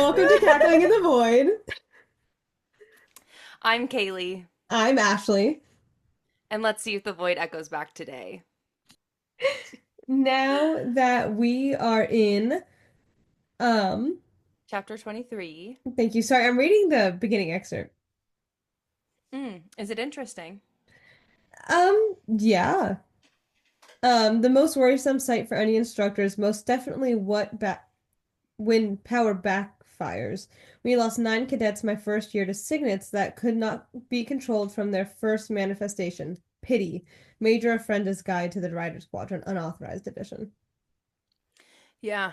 Welcome to Cackling in the Void. I'm Kaylee, I'm Ashley. and let's see if the void echoes back today. Now that we are in, um, Chapter 23. thank you. Sorry, I'm reading the beginning excerpt. Is it interesting? Yeah. The most worrisome sight for any instructor is most definitely what back when power backfires. We lost 9 cadets my first year to signets that could not be controlled from their first manifestation. Pity. Major Offrenda's Guide to the Rider Squadron, unauthorized edition. Yeah.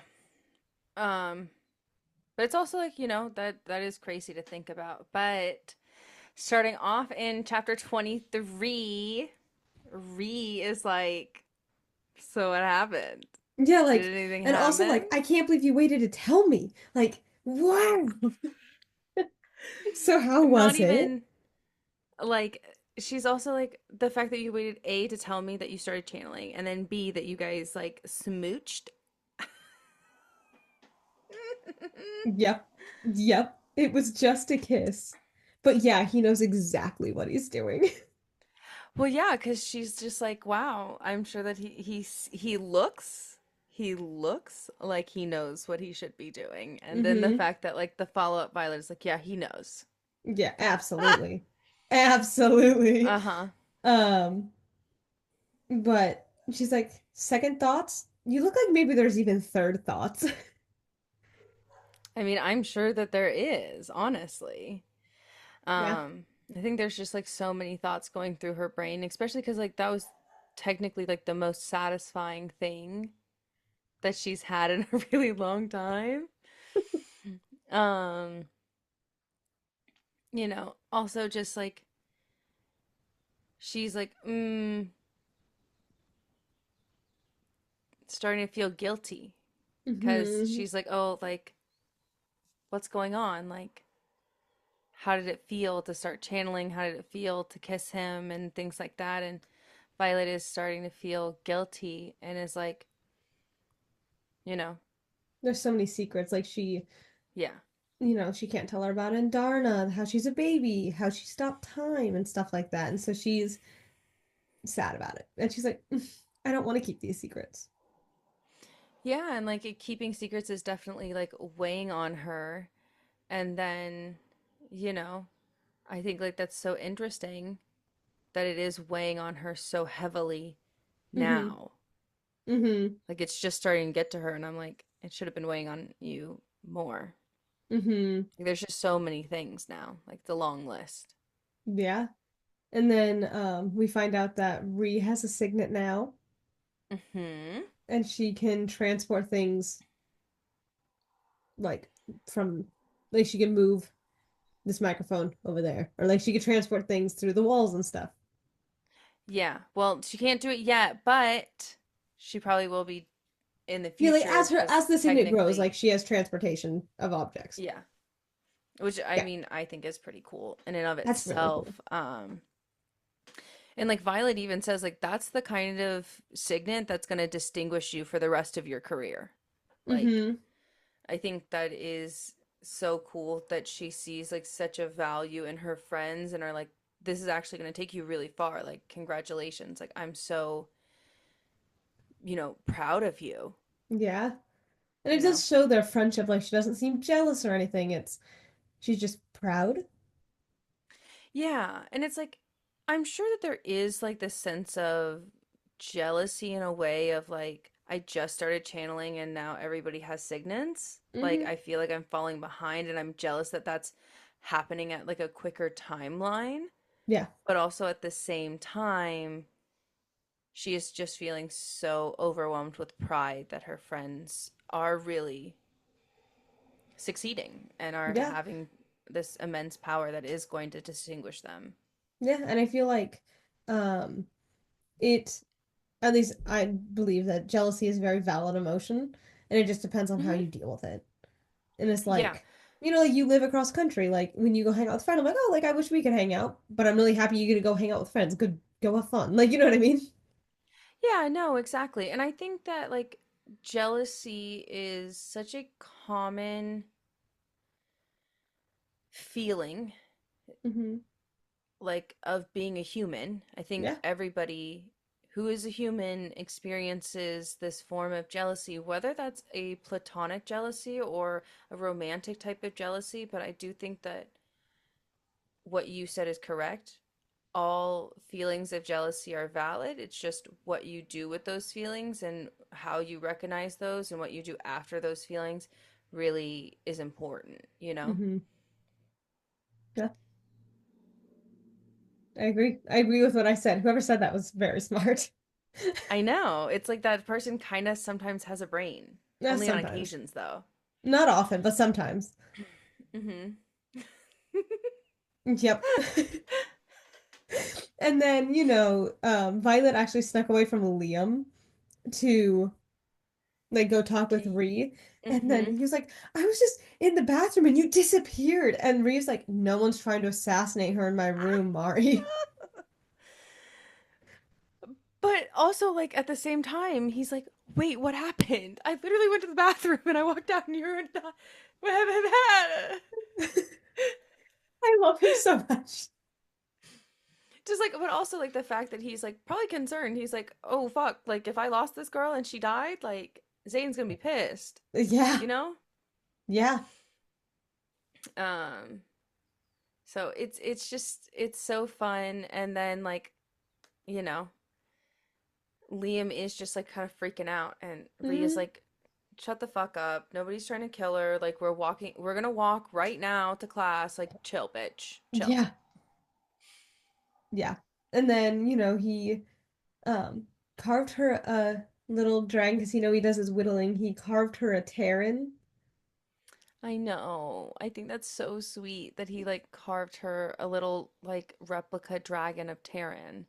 Um, but it's also like, that is crazy to think about. But starting off in chapter 23, Ree is like, so what happened? Yeah, Did anything and also happen? I can't believe you waited to tell me. Wow. So how Not was it? even like she's also like the fact that you waited A to tell me that you started channeling and then B that you guys like smooched. Yep. Yep. It was just a kiss. But yeah, he knows exactly what he's doing. Well, yeah, because she's just like, wow, I'm sure that he looks like he knows what he should be doing. And then the Hmm. fact that like the follow-up Violet is like, yeah, he knows. Yeah, absolutely. Absolutely. Uh-huh. Um, but she's like, second thoughts? You look like maybe there's even third thoughts. I mean, I'm sure that there is, honestly. Yeah. Um, I think there's just like so many thoughts going through her brain, especially because like that was technically like the most satisfying thing that she's had in a really long time. Um, also just like she's like, starting to feel guilty because Hmm. she's like, oh, like, what's going on? Like, how did it feel to start channeling? How did it feel to kiss him and things like that? And Violet is starting to feel guilty and is like, you know, There's so many secrets. yeah. She can't tell her about Andarna, how she's a baby, how she stopped time and stuff like that. And so she's sad about it. And she's like, I don't want to keep these secrets. Yeah, and like keeping secrets is definitely like weighing on her. And then, you know, I think like that's so interesting that it is weighing on her so heavily Mm-hmm. now. Mm-hmm. Like it's just starting to get to her, and I'm like, it should have been weighing on you more. Mm-hmm. Like, there's just so many things now. Like it's a long list. Yeah. And then we find out that Ree has a signet now, Hmm. and she can transport things like from like she can move this microphone over there. Or like she could transport things through the walls and stuff. Yeah. Well, she can't do it yet, but she probably will be in the Yeah, like future as because the signet grows, technically, like she has transportation of objects. yeah. Which I Yeah, mean, I think is pretty cool in and of that's really itself. cool. And like Violet even says, like that's the kind of signet that's going to distinguish you for the rest of your career. Like Mm-hmm. I think that is so cool that she sees like such a value in her friends and are like, this is actually going to take you really far. Like, congratulations. Like, I'm so, proud of you, Yeah. And it you know? does show their friendship. Like she doesn't seem jealous or anything. She's just proud. Yeah. And it's like, I'm sure that there is like this sense of jealousy in a way of like, I just started channeling and now everybody has signets. Like, Mm-hmm. I feel like I'm falling behind and I'm jealous that that's happening at like a quicker timeline. Yeah. But also at the same time, she is just feeling so overwhelmed with pride that her friends are really succeeding and are Yeah. having this immense power that is going to distinguish them. Yeah. And I feel like um it at least I believe that jealousy is a very valid emotion and it just depends on how Hmm. you deal with it. And it's Yeah. like, like you live across country. Like when you go hang out with friends, I'm like, oh, like I wish we could hang out, but I'm really happy you're gonna go hang out with friends. Good, go have fun. Like, you know what I mean? Yeah, no, exactly. And I think that like jealousy is such a common feeling Hmm. like of being a human. I think Yeah. everybody who is a human experiences this form of jealousy, whether that's a platonic jealousy or a romantic type of jealousy. But I do think that what you said is correct. All feelings of jealousy are valid. It's just what you do with those feelings and how you recognize those and what you do after those feelings really is important, you know? Hmm. Yeah. I agree. I agree with what I said. Whoever said that was very smart. I know. It's like that person kind of sometimes has a brain. Only on Sometimes. occasions, though. Not often, but sometimes. Mm-hmm. Yep. And then, Violet actually snuck away from Liam to like go talk with Okay. Ree. And then Mm-hmm. he was like, I was just in the bathroom and you disappeared. And Ree's like, no one's trying to assassinate her in my room, Mari. But also, like, at the same time, he's like, wait, what happened? I literally went to the bathroom and I walked out and you were not. I love him so much. Just like, but also like the fact that he's like probably concerned. He's like, oh fuck, like if I lost this girl and she died, like Zane's gonna be pissed, Yeah. you know? Yeah. Um, so it's just it's so fun, and then like you know Liam is just like kind of freaking out, and Rhea's Hmm. like, shut the fuck up, nobody's trying to kill her. Like we're gonna walk right now to class. Like chill, bitch, chill. Yeah. Yeah. And then, he um carved her a little dragon because he does his whittling. He carved her a Terran. I know. I think that's so sweet that he like carved her a little like replica dragon of Terran.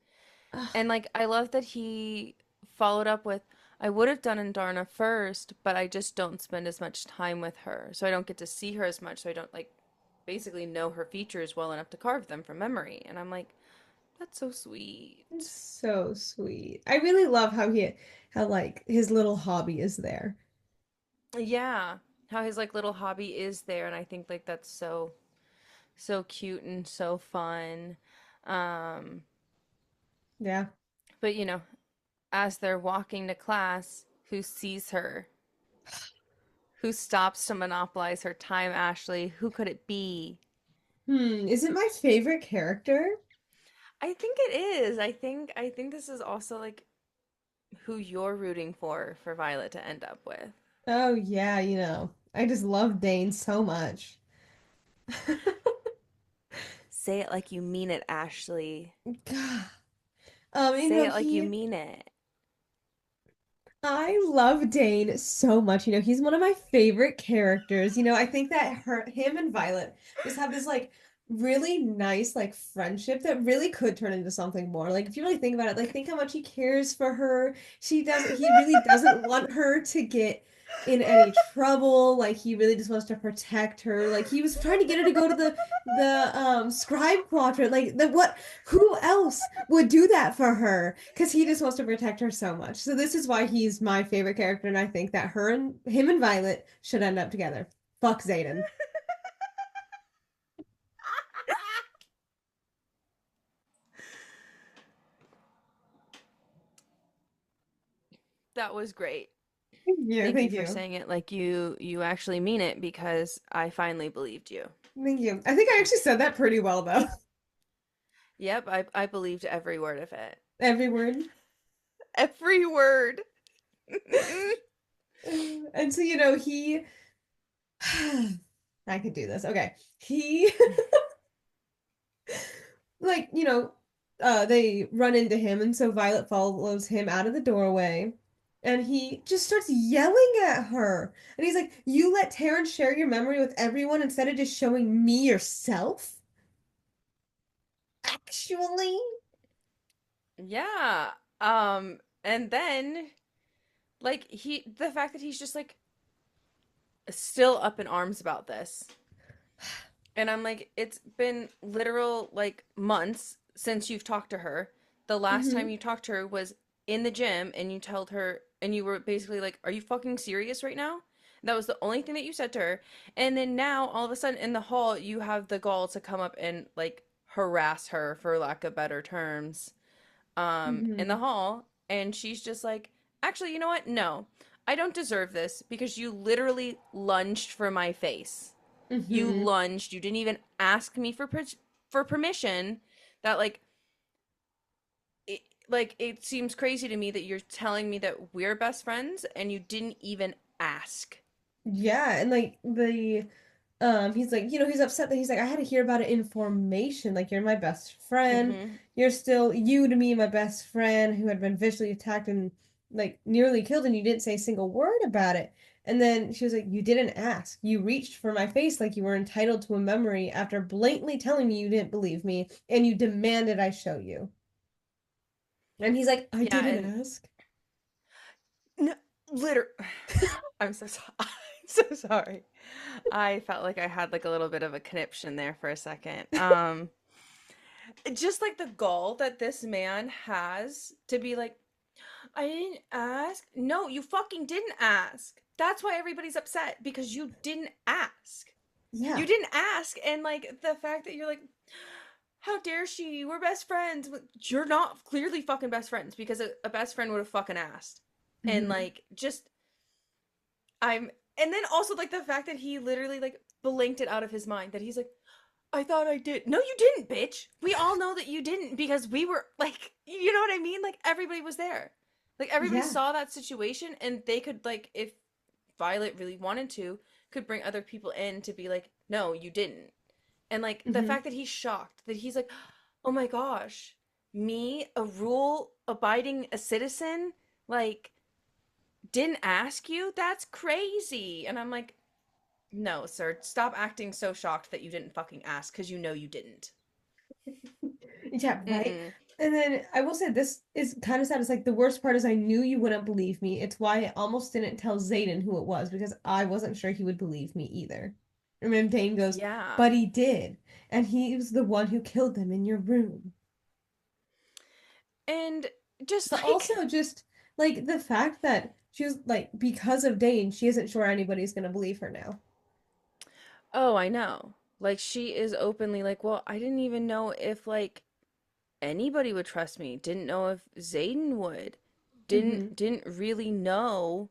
Ugh, And like I love that he followed up with I would have done Andarna first, but I just don't spend as much time with her. So I don't get to see her as much, so I don't like basically know her features well enough to carve them from memory. And I'm like, that's so it's sweet. so sweet. I really love how like his little hobby is there. Yeah. How his like little hobby is there, and I think like that's so cute and so fun. Um Yeah. but as they're walking to class, who sees her? Who stops to monopolize her time, Ashley? Who could it be? Is it my favorite character? I think it is. I think this is also like who you're rooting for Violet to end up with. Oh yeah, I just love Dane so much. Say it like you mean it, Ashley. God. Say it like you He mean it. I love Dane so much. He's one of my favorite characters. I think that him and Violet just have this like really nice like friendship that really could turn into something more. Like if you really think about it, like think how much he cares for her. He really doesn't want her to get in any trouble. Like he really just wants to protect her. Like he was trying to get her to go to the scribe quadrant. Like the what who else would do that for her because he just wants to protect her so much. So this is why he's my favorite character, and I think that him and Violet should end up together. Fuck Zayden. That was great. Thank you, Thank you thank for you, saying it like you actually mean it because I finally believed you. thank you. I think I actually said that pretty well though. Yep, I believed every word of it. Every word. Every word. And so he. I could do this. Okay, he like they run into him, and so Violet follows him out of the doorway, and he just starts yelling at her, and he's like, you let Terrence share your memory with everyone instead of just showing me yourself, actually. Yeah. And then like the fact that he's just like still up in arms about this. And I'm like, it's been literal like months since you've talked to her. The last time Hmm. you talked to her was in the gym and you told her and you were basically like, "Are you fucking serious right now?" That was the only thing that you said to her. And then now, all of a sudden, in the hall, you have the gall to come up and like harass her, for lack of better terms, in the Mm-hmm. hall. And she's just like, actually, you know what? No, I don't deserve this because you literally lunged for my face. You Mm-hmm. lunged. You didn't even ask me for permission. That it, it seems crazy to me that you're telling me that we're best friends and you didn't even ask. Yeah, and like he's like, he's upset that he's like, I had to hear about it in formation. Like, you're my best friend. Mm-hmm. You're still you to me, my best friend who had been vicious attacked and like nearly killed, and you didn't say a single word about it. And then she was like, you didn't ask. You reached for my face like you were entitled to a memory after blatantly telling me you didn't believe me, and you demanded I show you. And he's like, I Yeah, didn't and ask. no, literally, I'm so sorry. I'm so sorry. I felt like I had like a little bit of a conniption there for a second. Just like the gall that this man has to be like, I didn't ask. No, you fucking didn't ask. That's why everybody's upset because you didn't ask. Yeah. You didn't ask, and like the fact that you're like, how dare she? We're best friends. You're not clearly fucking best friends because a best friend would have fucking asked. And Hmm. like, just I'm and then also like the fact that he literally like blinked it out of his mind that he's like, I thought I did. No, you didn't, bitch. We all know that you didn't because we were like, you know what I mean? Like everybody was there. Like everybody Yeah. saw that situation and they could like if Violet really wanted to, could bring other people in to be like, no, you didn't. And like the Hmm. fact that he's shocked, that he's like, oh my gosh, me, a rule abiding a citizen, like didn't ask you? That's crazy. And I'm like, no, sir, stop acting so shocked that you didn't fucking ask because you know you didn't. Yeah, right. Mm-mm. And then I will say this is kind of sad. It's like the worst part is I knew you wouldn't believe me. It's why I almost didn't tell Zayden who it was because I wasn't sure he would believe me either. And then Dane goes, Yeah. but he did. And he was the one who killed them in your room. And just But like, also just like the fact that she was like, because of Dane, she isn't sure anybody's gonna believe her now. oh, I know. Like she is openly like, well, I didn't even know if like anybody would trust me. Didn't know if Zayden would. Mm-hmm. Didn't really know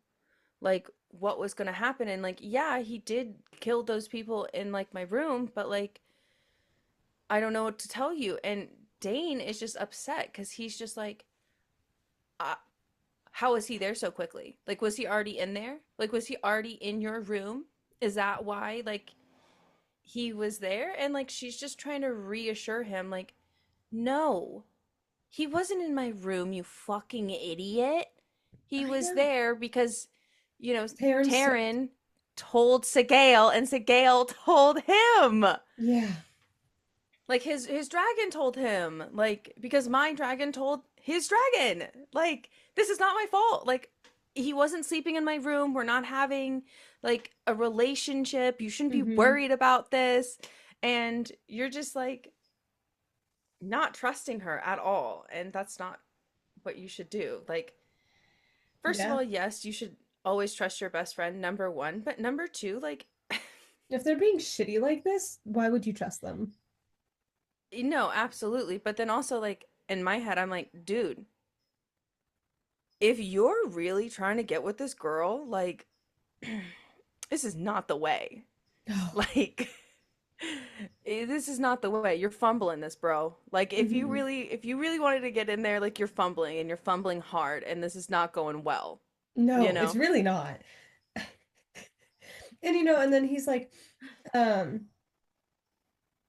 like what was going to happen and like yeah, he did kill those people in like my room, but like I don't know what to tell you. And Dane is just upset cuz he's just like uh, how was he there so quickly? Like was he already in there? Like was he already in your room? Is that why like he was there? And like she's just trying to reassure him like no. He wasn't in my room, you fucking idiot. He I was know. there because, you know, Terrence, Taryn told Segale and Segale told him. yeah, Like his dragon told him. Like because my dragon told his dragon. Like this is not my fault. Like he wasn't sleeping in my room. We're not having like a relationship. You shouldn't be mm-hmm. worried about this. And you're just like not trusting her at all. And that's not what you should do. Like, first of Yeah. all, yes, you should always trust your best friend, number one. But number two, like, If they're being shitty like this, why would you trust them? no, absolutely. But then also, like, in my head, I'm like, dude, if you're really trying to get with this girl, like, this is not the way. Oh. Like, this is not the way. You're fumbling this, bro. Like, Hmm. if you really wanted to get in there, like, you're fumbling and you're fumbling hard, and this is not going well, you No, it's know? really not. And and then he's like, um,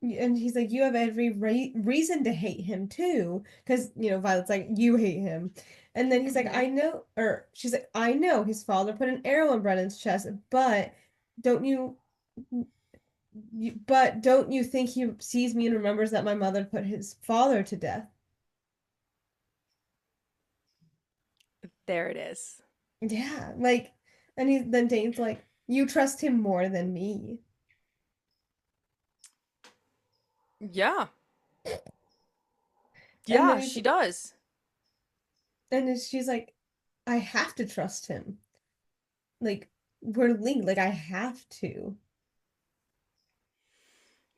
and he's like, you have every reason to hate him too, because Violet's like, you hate him, and then he's like, Hmm. I know, or she's like, I know his father put an arrow in Brennan's chest, but don't don't you think he sees me and remembers that my mother put his father to death? There it is. Yeah, like, and then Dane's like, you trust him more than me. Yeah. And then Yeah, she does. she's like, I have to trust him. Like, we're linked. Like I have to.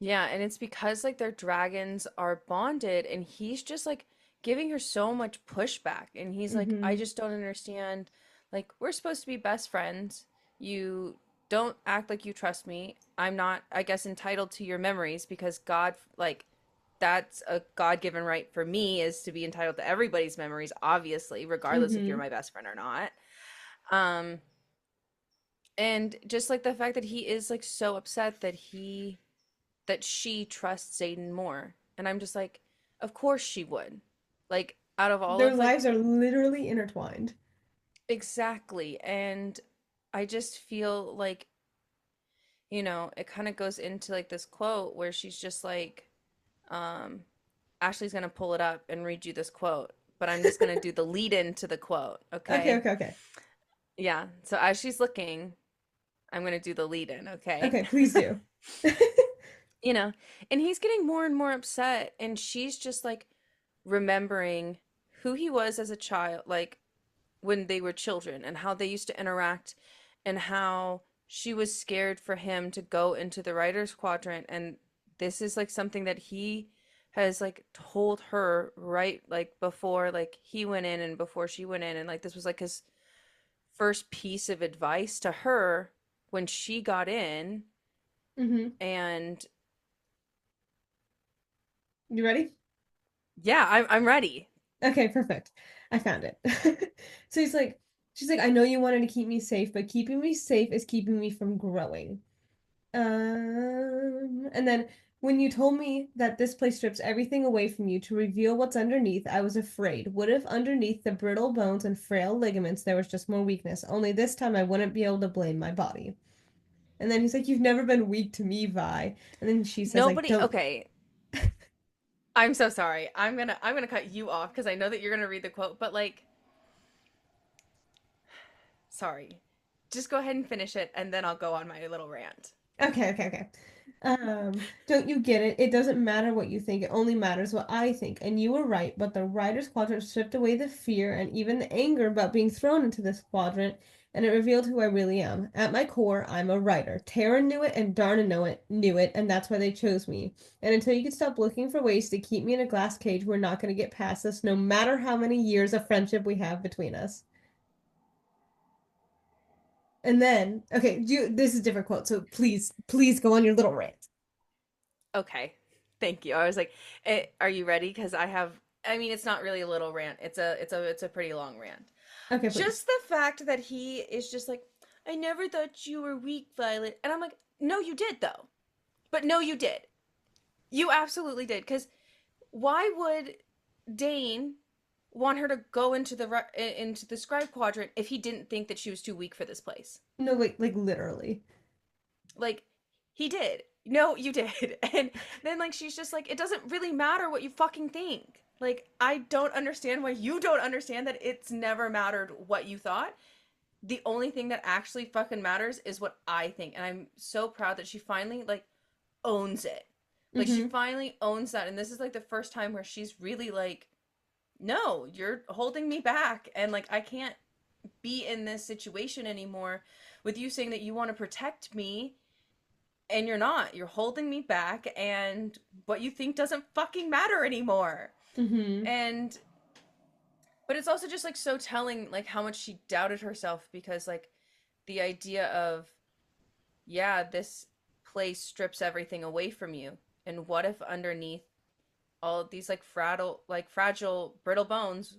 Yeah, and it's because like their dragons are bonded and he's just like giving her so much pushback and he's like I Mm-hmm. just don't understand, like we're supposed to be best friends. You don't act like you trust me. I'm not, I guess, entitled to your memories because God, like, that's a God-given right for me is to be entitled to everybody's memories, obviously, regardless if you're Mm-hmm. my best friend or not. Um and just like the fact that he is like so upset that she trusts Zayden more. And I'm just like, of course she would. Like, out of all Their of like, lives are literally intertwined. exactly. And I just feel like, it kind of goes into like this quote where she's just like, um, Ashley's going to pull it up and read you this quote, but I'm just going to do the lead in to the quote. Okay, Okay. okay, okay. Yeah. So as she's looking, I'm going to do the lead in. Okay. Okay, please do. you know, and he's getting more and more upset. And she's just like, remembering who he was as a child, like when they were children, and how they used to interact, and how she was scared for him to go into the writer's quadrant. And this is like something that he has like told her right like before like he went in and before she went in, and like this was like his first piece of advice to her when she got in. Mm-hmm. And You ready? yeah, I'm ready. Okay, perfect. I found it. So she's like, I know you wanted to keep me safe, but keeping me safe is keeping me from growing. And then when you told me that this place strips everything away from you to reveal what's underneath, I was afraid. What if underneath the brittle bones and frail ligaments there was just more weakness? Only this time I wouldn't be able to blame my body. And then he's like, You've never been weak to me, Vi. And then she says, like, Nobody, don't. okay, I'm so sorry. I'm gonna cut you off because I know that you're gonna read the quote, but like, sorry. Just go ahead and finish it, and then I'll go on my little rant. Okay, okay, okay. Don't you get it? It doesn't matter what you think, it only matters what I think. And you were right, but the writer's quadrant stripped away the fear and even the anger about being thrown into this quadrant, and it revealed who I really am. At my core, I'm a writer. Tara knew it and Darna knew it, and that's why they chose me. And until you can stop looking for ways to keep me in a glass cage, we're not gonna get past this, no matter how many years of friendship we have between us. And then, okay, this is a different quote, so please go on your little rant. Okay. Thank you. I was like, are you ready? Because I mean, it's not really a little rant. It's a pretty long rant. Okay, please. Just the fact that he is just like, I never thought you were weak, Violet. And I'm like, no, you did though. But no, you did. You absolutely did. Because why would Dane want her to go into the scribe quadrant if he didn't think that she was too weak for this place? No, like literally. Like, he did. No, you did. And then like she's just like, it doesn't really matter what you fucking think. Like, I don't understand why you don't understand that it's never mattered what you thought. The only thing that actually fucking matters is what I think. And I'm so proud that she finally like owns it. Like she Mm-hmm. finally owns that. And this is like the first time where she's really like, no, you're holding me back. And like I can't be in this situation anymore with you saying that you want to protect me and you're not. You're holding me back and what you think doesn't fucking matter anymore. Mm-hmm. And but it's also just like so telling like how much she doubted herself because like the idea of yeah, this place strips everything away from you. And what if underneath all of these like fragile brittle bones,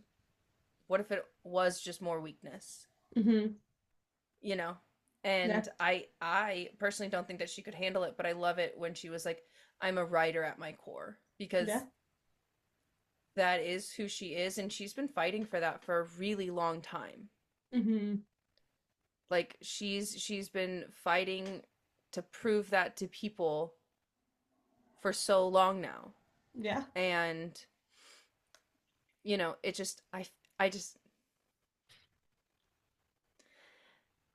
what if it was just more weakness? Mm-hmm. you know Yeah. and I personally don't think that she could handle it, but I love it when she was like, I'm a writer at my core, Yeah. because that is who she is and she's been fighting for that for a really long time. Mm-hmm. Like she's been fighting to prove that to people for so long now. Yeah. And it just I just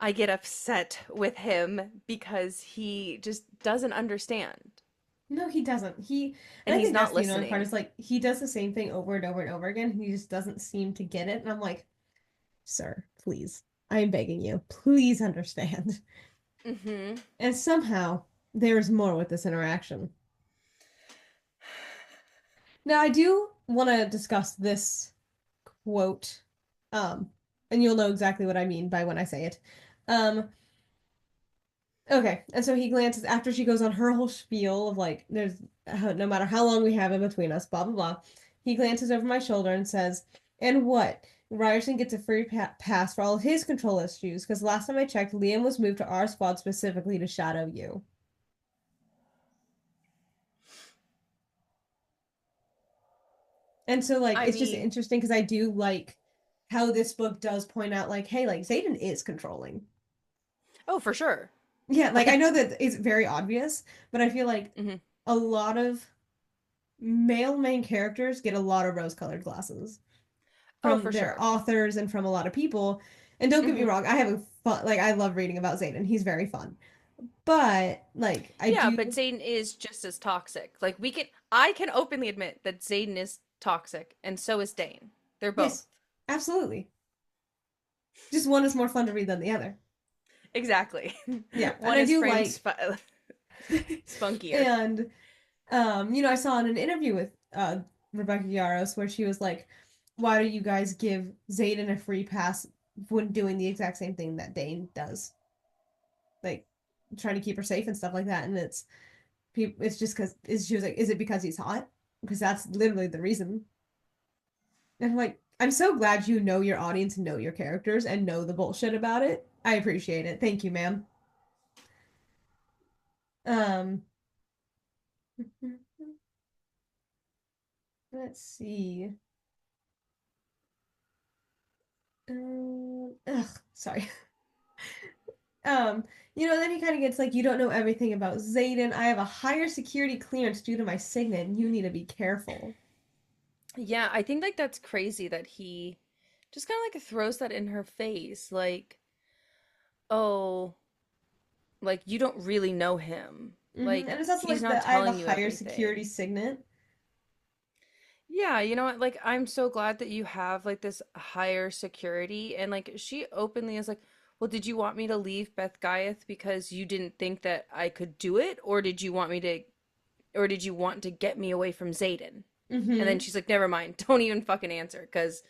I get upset with him because he just doesn't understand No, he doesn't. And and I he's think that's not the annoying part listening. is like he does the same thing over and over and over again. And he just doesn't seem to get it. And I'm like, sir, please. I am begging you, please understand. Mm-hmm. And somehow there is more with this interaction. Now, I do want to discuss this quote, um, and you'll know exactly what I mean by when I say it. Um, okay, and so he glances after she goes on her whole spiel of like, there's no matter how long we have in between us, blah blah blah. He glances over my shoulder and says, "And what? Ryerson gets a free pass for all of his control issues because last time I checked, Liam was moved to our squad specifically to shadow you." And so like I it's just mean, interesting because I do like how this book does point out like, hey, like Xaden is controlling. oh, for sure. Yeah, like I Like, know that it's very obvious, but I feel like mm-hmm. a lot of male main characters get a lot of rose-colored glasses Oh, from for their sure. authors and from a lot of people. And don't get me Mm-hmm. wrong, I have a fun like I love reading about Xaden. He's very fun. But like I Yeah, but do Zayden is just as toxic. Like I can openly admit that Zayden is toxic, and so is Dane. They're both. yes, absolutely. Just one is more fun to read than the other. Exactly. Yeah, and One I is do framed like spunkier. and I saw in an interview with Rebecca Yarros where she was like, "Why do you guys give Xaden a free pass when doing the exact same thing that Dane does, like trying to keep her safe and stuff like that?" And it's just because she was like, "Is it because he's hot?" Because that's literally the reason. And I'm like, I'm so glad you know your audience, know your characters, and know the bullshit about it. I appreciate it. Thank you, ma'am. Um, let's see. Sorry. Um, then he kind of gets like, you don't know everything about Xaden. I have a higher security clearance due to my signet, and you need to be careful. Yeah, I think like that's crazy that he just kind of like throws that in her face. Like, oh, like you don't really know him. And Like it's also he's like not the I have a telling you higher security everything. signet. Yeah, you know what? Like, I'm so glad that you have like this higher security. And like, she openly is like, well, did you want me to leave Beth Gaiath because you didn't think that I could do it? Or did you want to get me away from Zayden? And then Mm-hmm. she's like, never mind. Don't even fucking answer because,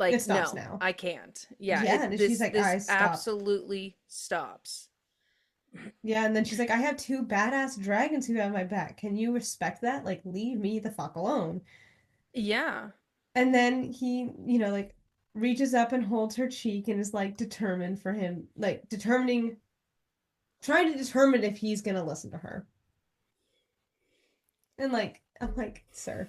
It like, stops no, now. I can't. Yeah, Yeah, and she's like, this I stop. absolutely stops. Yeah, and then she's like, I have two badass dragons who have my back. Can you respect that? Like, leave me the fuck alone. Yeah. And then he, like reaches up and holds her cheek and is like determined for him, like trying to determine if he's gonna listen to her. And like, I'm like, sir.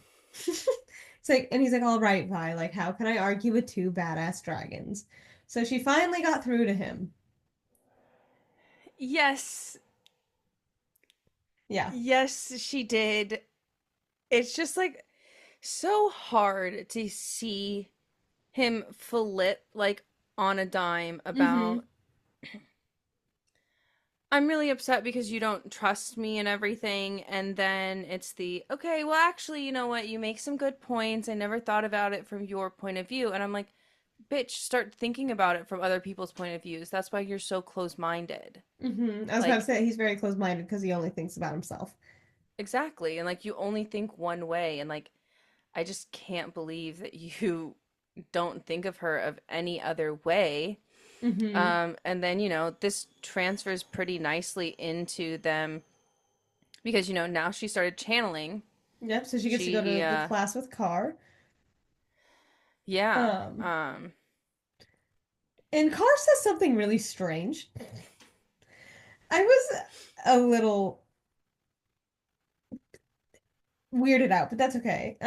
It's like, and he's like, all right, Vi, like, how can I argue with two badass dragons? So she finally got through to him. Yes. Yeah. Yes, she did. It's just like so hard to see him flip like on a dime Mm-hmm. about I'm really upset because you don't trust me and everything, and then it's the okay, well actually, you know what, you make some good points. I never thought about it from your point of view. And I'm like, bitch, start thinking about it from other people's point of views. That's why you're so close-minded. I was about to Like, say he's very close-minded because he only thinks about himself. exactly. And like you only think one way, and like I just can't believe that you don't think of her of any other way. Mm-hmm. And then, this transfers pretty nicely into them because, now she started channeling. Yep. So she gets to go She, to the class with Carr. yeah. Um, and Carr says something really strange. I was a little weirded out, but that's okay.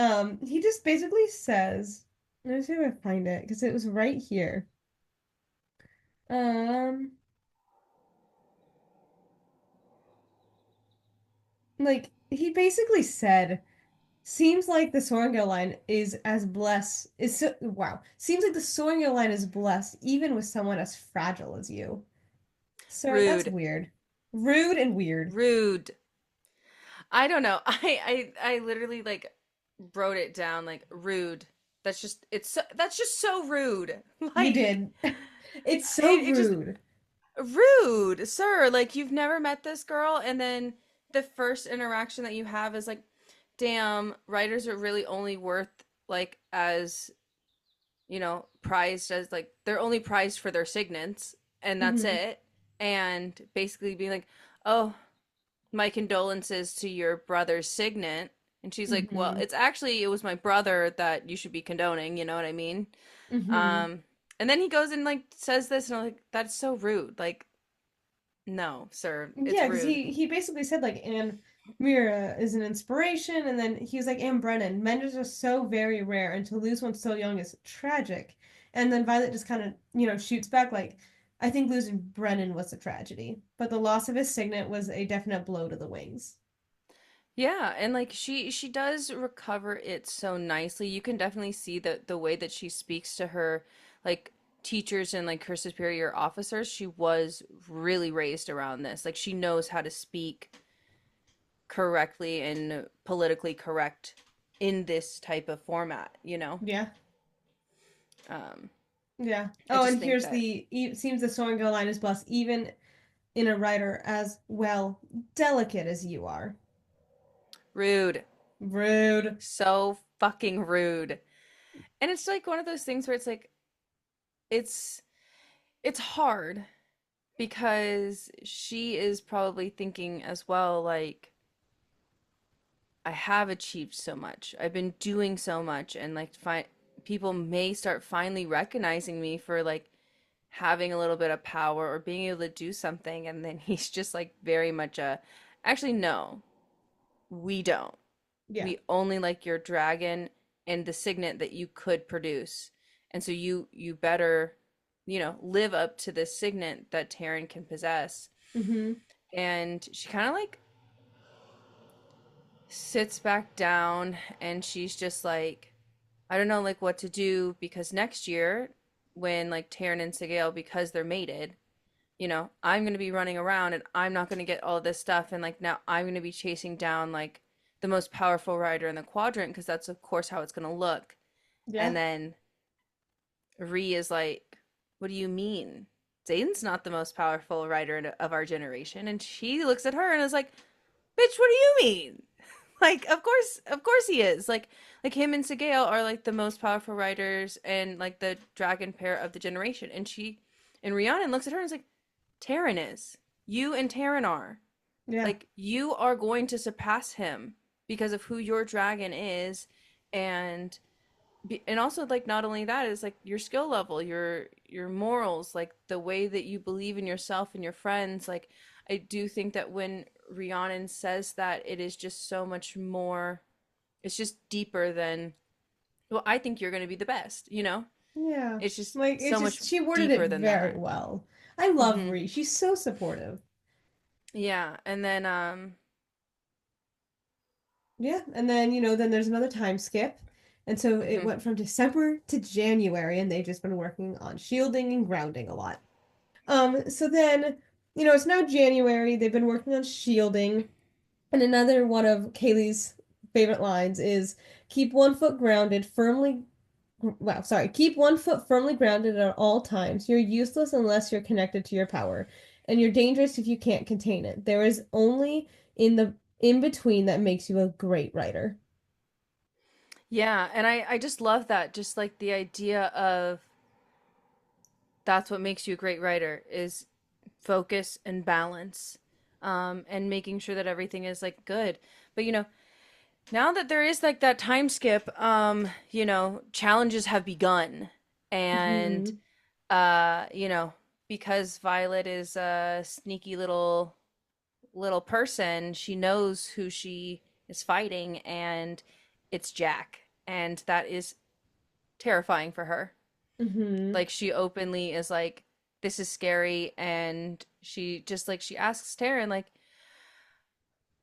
He just basically says, let me see if I find it because it was right here. Um, like he basically said, seems like the Soaringa line is as blessed is so wow. Seems like the Soaringa line is blessed even with someone as fragile as you. Sir, that's rude. weird. Rude and weird. Rude. I don't know. I literally like wrote it down like rude. That's just so rude. You Like did. It's so It just rude. rude, sir. Like you've never met this girl, and then the first interaction that you have is like, damn, writers are really only worth like as prized as like they're only prized for their signets, and that's Hmm. it. And basically being like, oh, my condolences to your brother's signet. And she's like, well, Hmm. it was my brother that you should be condoning, you know what I mean? Hmm. Um, and then he goes and like says this, and I'm like, that's so rude. Like, no, sir, it's Yeah, because rude. he basically said like Anne Mira is an inspiration, and then he was like Anne Brennan. Men are just so very rare, and to lose one so young is tragic. And then Violet just kind of shoots back like, I think losing Brennan was a tragedy, but the loss of his signet was a definite blow to the wings. Yeah, and like she does recover it so nicely. You can definitely see the way that she speaks to her like teachers and like her superior officers. She was really raised around this. Like she knows how to speak correctly and politically correct in this type of format, you know? Yeah, Um, yeah. I Oh, just and think here's that seems the sewing girl line is blessed even in a writer as well delicate as you are. rude, Rude. so fucking rude. And it's like one of those things where it's like it's it's hard because she is probably thinking as well like I have achieved so much. I've been doing so much and like people may start finally recognizing me for like having a little bit of power or being able to do something, and then he's just like very much a actually no, we don't. Yeah. We only like your dragon and the signet that you could produce. And so you better, live up to this signet that Taryn can possess. Mm-hmm. And she kind of like sits back down and she's just like, I don't know like what to do because next year when like Taryn and Sigale, because they're mated, I'm going to be running around and I'm not going to get all this stuff. And like now I'm going to be chasing down like the most powerful rider in the quadrant because that's, of course, how it's going to look. And Yeah. then Ree is like, what do you mean? Zayden's not the most powerful rider of our generation. And she looks at her and is like, bitch, what do you mean? Like, of course he is. Like him and Sigale are like the most powerful riders and like the dragon pair of the generation. And Rhiannon looks at her and is like, Taryn is. You and Taryn are. Yeah. Like you are going to surpass him because of who your dragon is, and and also like not only that is like your skill level, your morals, like the way that you believe in yourself and your friends. Like I do think that when Rhiannon says that, it is just so much more. It's just deeper than well, I think you're going to be the best. Yeah. It's just Like it's so much just she worded it deeper than very that. well. I love Hmm. Ree. She's so supportive. Yeah, and then Yeah. And then, then there's another time skip. And so it mhm. went from December to January, and they've just been working on shielding and grounding a lot. So then, it's now January. They've been working on shielding. And another one of Kaylee's favorite lines is keep one foot grounded firmly. Wow, sorry. Keep one foot firmly grounded at all times. You're useless unless you're connected to your power, and you're dangerous if you can't contain it. There is only in the in between that makes you a great writer. Yeah, and I just love that. Just like the idea of that's what makes you a great writer is focus and balance, and making sure that everything is like good. But now that there is like that time skip, challenges have begun, and Hmm. uh, you know, because Violet is a sneaky little person, she knows who she is fighting, and it's Jack, and that is terrifying for her. Hmm. Like she openly is like, this is scary, and she just like she asks Taryn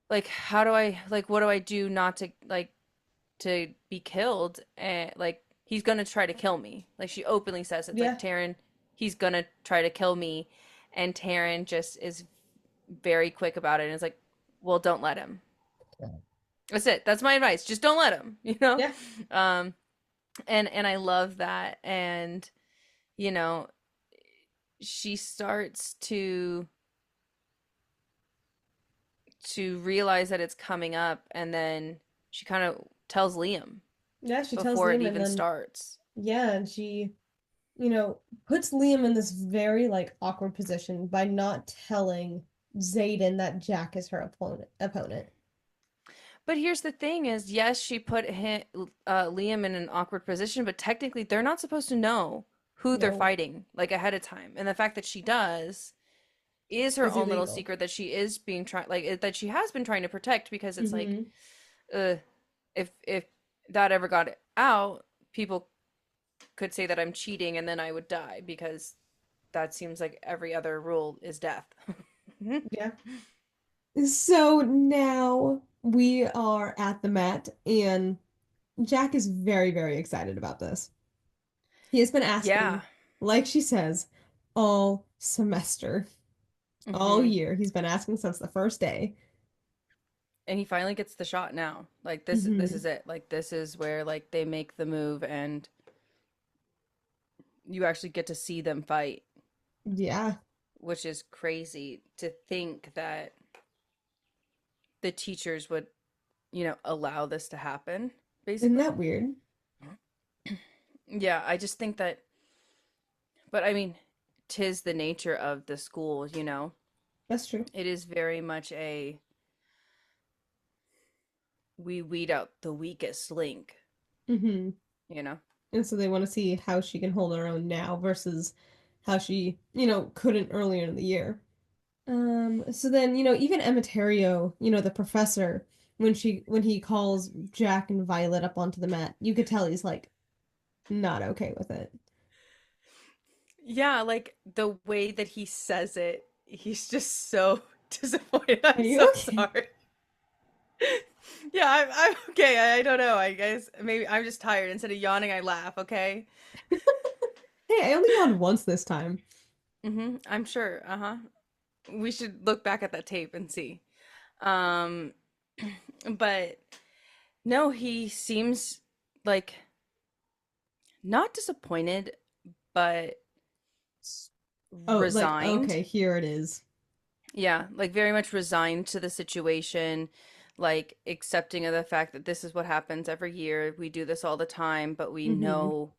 like how do I like what do I do not to like to be killed, and like he's gonna try to kill me. Like she openly says it's like Yeah. Taryn, he's gonna try to kill me, and Taryn just is very quick about it and is like, well, don't let him. That's it. That's my advice. Just don't let him, you know? Yeah. Um and I love that. And you know, she starts to realize that it's coming up, and then she kind of tells Liam Yeah, she tells before it Liam, and even then starts. yeah, and she, puts Liam in this very like awkward position by not telling Xaden that Jack is her opponent. But here's the thing is, yes, she put Liam in an awkward position, but technically they're not supposed to know who they're No, fighting like ahead of time. And the fact that she does is her is own little illegal. secret that she is being trying that she has been trying to protect, because it's like Mm-hmm. uh if that ever got out, people could say that I'm cheating and then I would die, because that seems like every other rule is death. Yeah. So now we are at the Met, and Jack is very, very excited about this. He has been Yeah. asking, like she says, all semester, all Hmm. year. He's been asking since the first day. And he finally gets the shot now. Like this Hmm. is it. Like this is where like they make the move and you actually get to see them fight, Yeah. which is crazy to think that the teachers would, allow this to happen, Isn't basically. that weird? Yeah, I just think that, but I mean, tis the nature of the school, you know. That's true. It is very much a we weed out the weakest link, Hmm. you know. And so they want to see how she can hold her own now versus how she, couldn't earlier in the year. So then, even Emiterio, the professor, when he calls Jack and Violet up onto the mat, you could tell he's like not okay with it. Yeah, like the way that he says it, he's just so disappointed. Are I'm you so okay? sorry. Yeah, I'm okay. I don't know. I guess maybe I'm just tired. Instead of yawning, I laugh, okay? Hey, I only yawned once this time. I'm sure. Uh-huh. We should look back at that tape and see. Um, but no, he seems like not disappointed, but Oh, like, resigned. okay, here it is. Yeah, like very much resigned to the situation, like accepting of the fact that this is what happens every year. We do this all the time, but we Mm-hmm. know,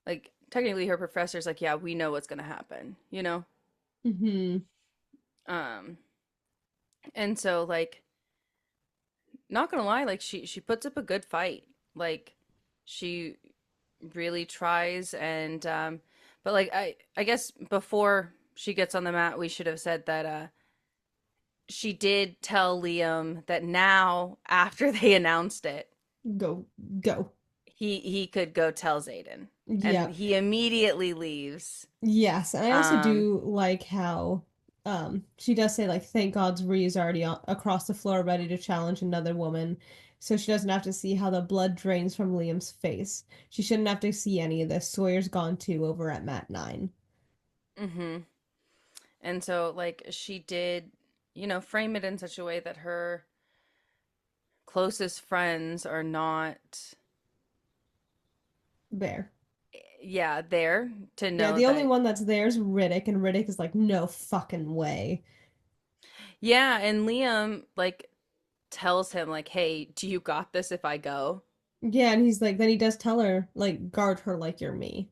like, technically her professor's like, yeah, we know what's gonna happen, you know? Mm-hmm. Um, and so like, not gonna lie, like she puts up a good fight. Like, she really tries, and but like I guess before she gets on the mat, we should have said that she did tell Liam that now, after they announced it, Go, go. he could go tell Xaden, and Yep. he immediately leaves. Yes, and I also Um, do like how she does say like thank God Ree's already across the floor ready to challenge another woman, so she doesn't have to see how the blood drains from Liam's face. She shouldn't have to see any of this. Sawyer's gone too over at Mat 9. mm-hmm. And so like she did, frame it in such a way that her closest friends are not, There. yeah, there to Yeah, know the only that. one that's there is Riddick, and Riddick is like, no fucking way. Yeah, and Liam like tells him like, "Hey, do you got this if I go?" Yeah, and he's like, then he does tell her, like, guard her like you're me.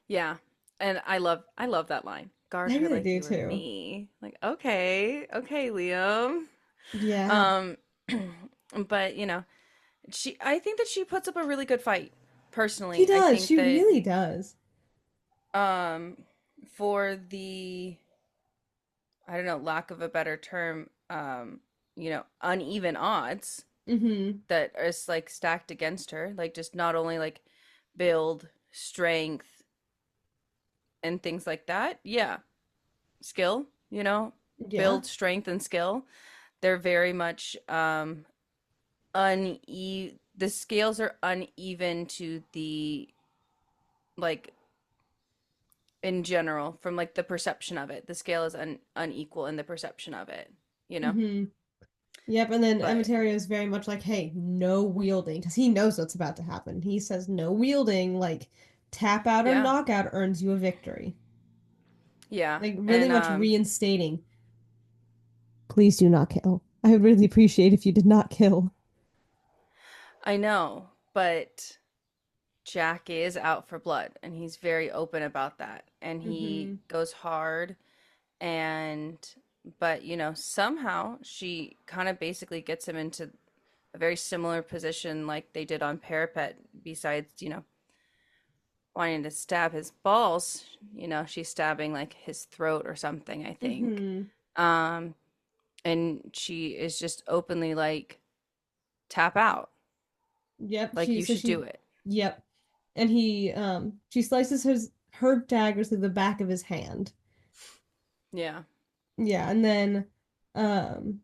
Yeah. And I love that line. Guard I her really like do you were too. me. Like, okay, okay, Liam. Yeah. Um but she I think that she puts up a really good fight. She Personally, I does. think She that really does. um for the, I don't know, lack of a better term, uneven odds Mm-hmm. that is like stacked against her, like just not only like build, strength, and things like that. Yeah, skill, Yeah. build strength and skill. They're very much uneven. The scales are uneven to the, like, in general, from like the perception of it. The scale is unequal in the perception of it, you know? Mm-hmm. Yep, and then But Emetario is very much like, hey, no wielding, because he knows what's about to happen. He says no wielding, like tap out or yeah, knockout earns you a victory. Yeah. Like really And much reinstating. Please do not kill. I would really appreciate if you did not kill. I know, but Jack is out for blood and he's very open about that. And he Mm-hmm. goes hard and but somehow she kind of basically gets him into a very similar position like they did on Parapet besides, wanting to stab his balls, she's stabbing like his throat or something, I think. Mm-hmm. Um and she is just openly like tap out. Yep. Like She you so should do she it. yep. And she slices his her dagger through the back of his hand. Yeah. Yeah, and then um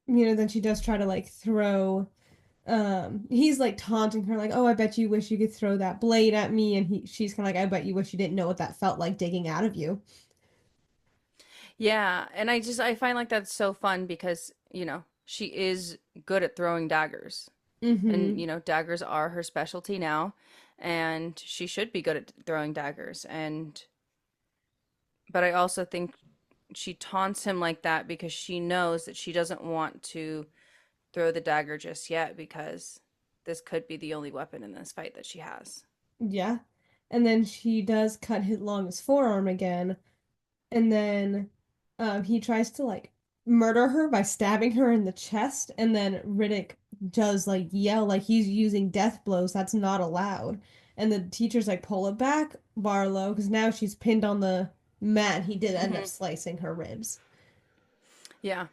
then she does try to like throw he's like taunting her like, "Oh, I bet you wish you could throw that blade at me." And she's kind of like, "I bet you wish you didn't know what that felt like digging out of you." Yeah, and I find like that's so fun because, she is good at throwing daggers. And, Mm-hmm. daggers are her specialty now, and she should be good at throwing daggers. And but I also think she taunts him like that because she knows that she doesn't want to throw the dagger just yet because this could be the only weapon in this fight that she has. Yeah. And then she does cut his long his forearm again, and then he tries to like murder her by stabbing her in the chest, and then Riddick does like yell like he's using death blows, that's not allowed. And the teacher's like, pull it back, Barlow, because now she's pinned on the mat. He did end up Hmm. slicing her ribs. Yeah.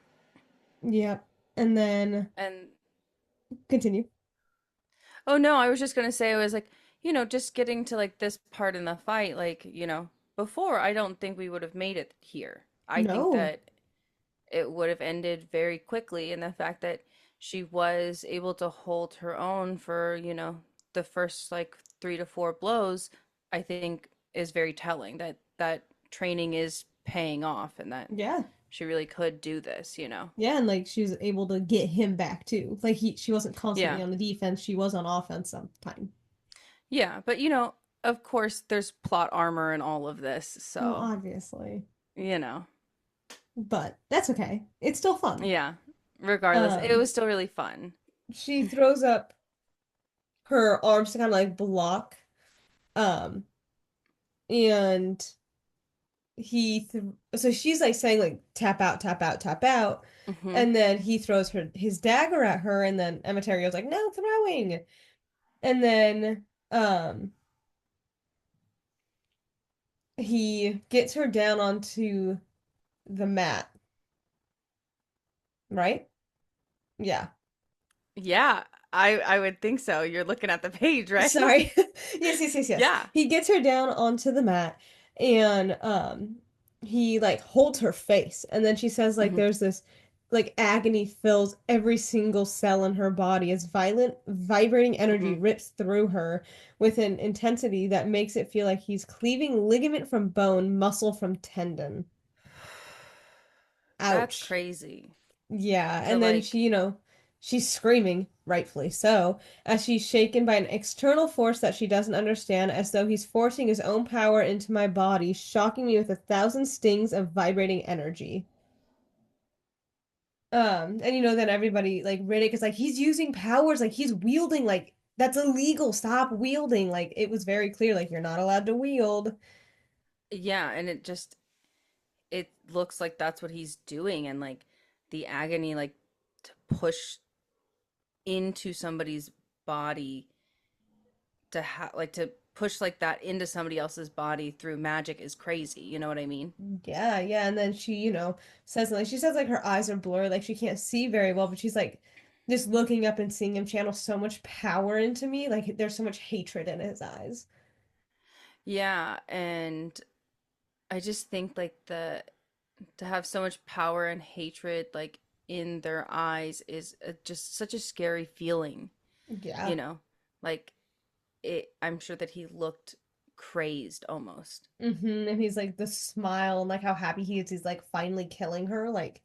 Yep. And then And continue. oh no, I was just gonna say, I was like, just getting to like this part in the fight, like, before I don't think we would have made it here. I think No. that it would have ended very quickly, and the fact that she was able to hold her own for, the first like 3 to 4 blows, I think is very telling that training is paying off and that Yeah. she really could do this. Yeah, and like she was able to get him back too. Like she wasn't constantly Yeah. on the defense, she was on offense sometime. Yeah, but of course there's plot armor in all of this, Well, so, obviously. you know. But that's okay. It's still fun. Yeah. Regardless, it Um, was still really fun. she throws up her arms to kind of like block. Um, and so she's like saying like tap out, tap out, tap out. Hmm. And then he throws his dagger at her, and then Emeterio's like, no throwing. And then he gets her down onto the mat, right? Yeah. Yeah, I would think so. You're looking at the page, right? Sorry. Yes, yes, yes, yes. Yeah. He gets her down onto the mat, and he like holds her face, and then she says like Hmm. there's this like agony fills every single cell in her body as violent vibrating energy Hmm. rips through her with an intensity that makes it feel like he's cleaving ligament from bone, muscle from tendon. That's Ouch. crazy. Yeah, To and then like, she's screaming, rightfully so, as she's shaken by an external force that she doesn't understand, as though he's forcing his own power into my body, shocking me with 1,000 stings of vibrating energy. And then everybody, like Riddick is like, he's using powers, like he's wielding, like that's illegal. Stop wielding. Like it was very clear, like you're not allowed to wield. yeah, and it looks like that's what he's doing, and like the agony, like to push into somebody's body, to like to push like that into somebody else's body through magic is crazy. You know what I mean? Yeah, yeah. And then she, says like she says like her eyes are blurry, like she can't see very well, but she's like just looking up and seeing him channel so much power into me. Like there's so much hatred in his eyes. Yeah, and I just think like the to have so much power and hatred like in their eyes is just such a scary feeling, you Yeah. know? Like I'm sure that he looked crazed almost. And he's like the smile and like how happy he is. He's like finally killing her. Like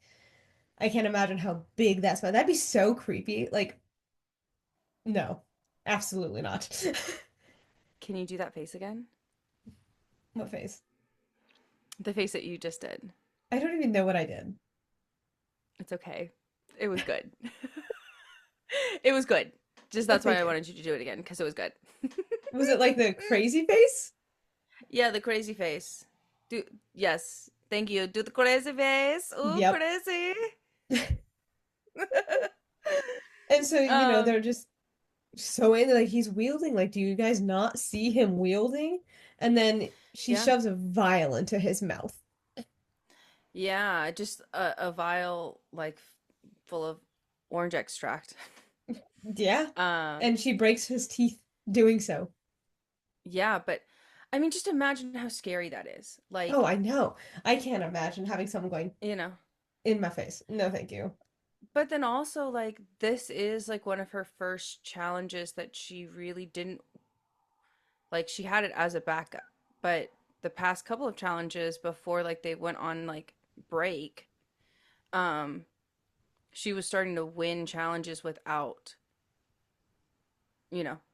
I can't imagine how big that smile. That'd be so creepy. Like no, absolutely not. Can you do that face again? What face? The face that you just did. I don't even know what I did. It's okay. It was good. It was good. Just Oh, that's why thank I you. wanted you to do it again because it was good. Was it like the crazy face? Yeah, the crazy face. Do yes. Thank you. Do the crazy face. Ooh, Yep. crazy. And so, um, they're just so in like he's wielding. Like, do you guys not see him wielding? And then she yeah. shoves a vial into his mouth. Yeah, just a vial like full of orange extract. Yeah. Um, And she breaks his teeth doing so. yeah, but I mean just imagine how scary that is. Oh, Like, I know. I can't imagine having someone going you know. in my face. No, thank you. But then also like this is like one of her first challenges that she really didn't like she had it as a backup. But the past couple of challenges before like they went on like break, um she was starting to win challenges without,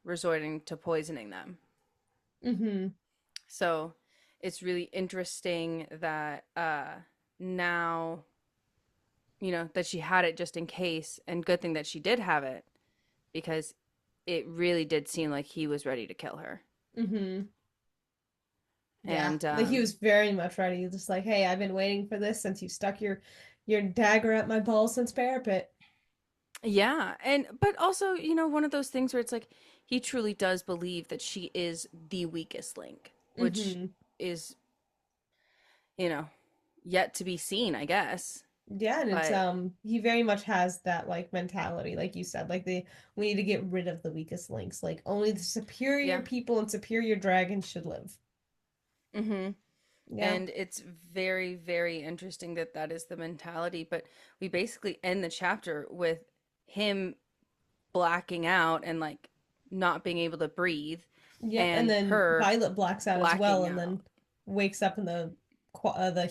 resorting to poisoning them. Mm-hmm. So it's really interesting that now, that she had it just in case, and good thing that she did have it because it really did seem like he was ready to kill her. Mm-hmm. Yeah. And Like he was very much ready. He was just like, hey, I've been waiting for this since you stuck your dagger at my balls since bear pit. yeah, and but also, one of those things where it's like he truly does believe that she is the weakest link, which Mm-hmm. is, you know, yet to be seen, I guess. Yeah, and it's But he very much has that like mentality, like you said, like we need to get rid of the weakest links. Like only the superior yeah. people and superior dragons should live. Mhm. Yeah. And it's very, very interesting that that is the mentality. But we basically end the chapter with him blacking out and like not being able to breathe, Yep, and and then her Violet blacks out as well, blacking and out. then wakes up in the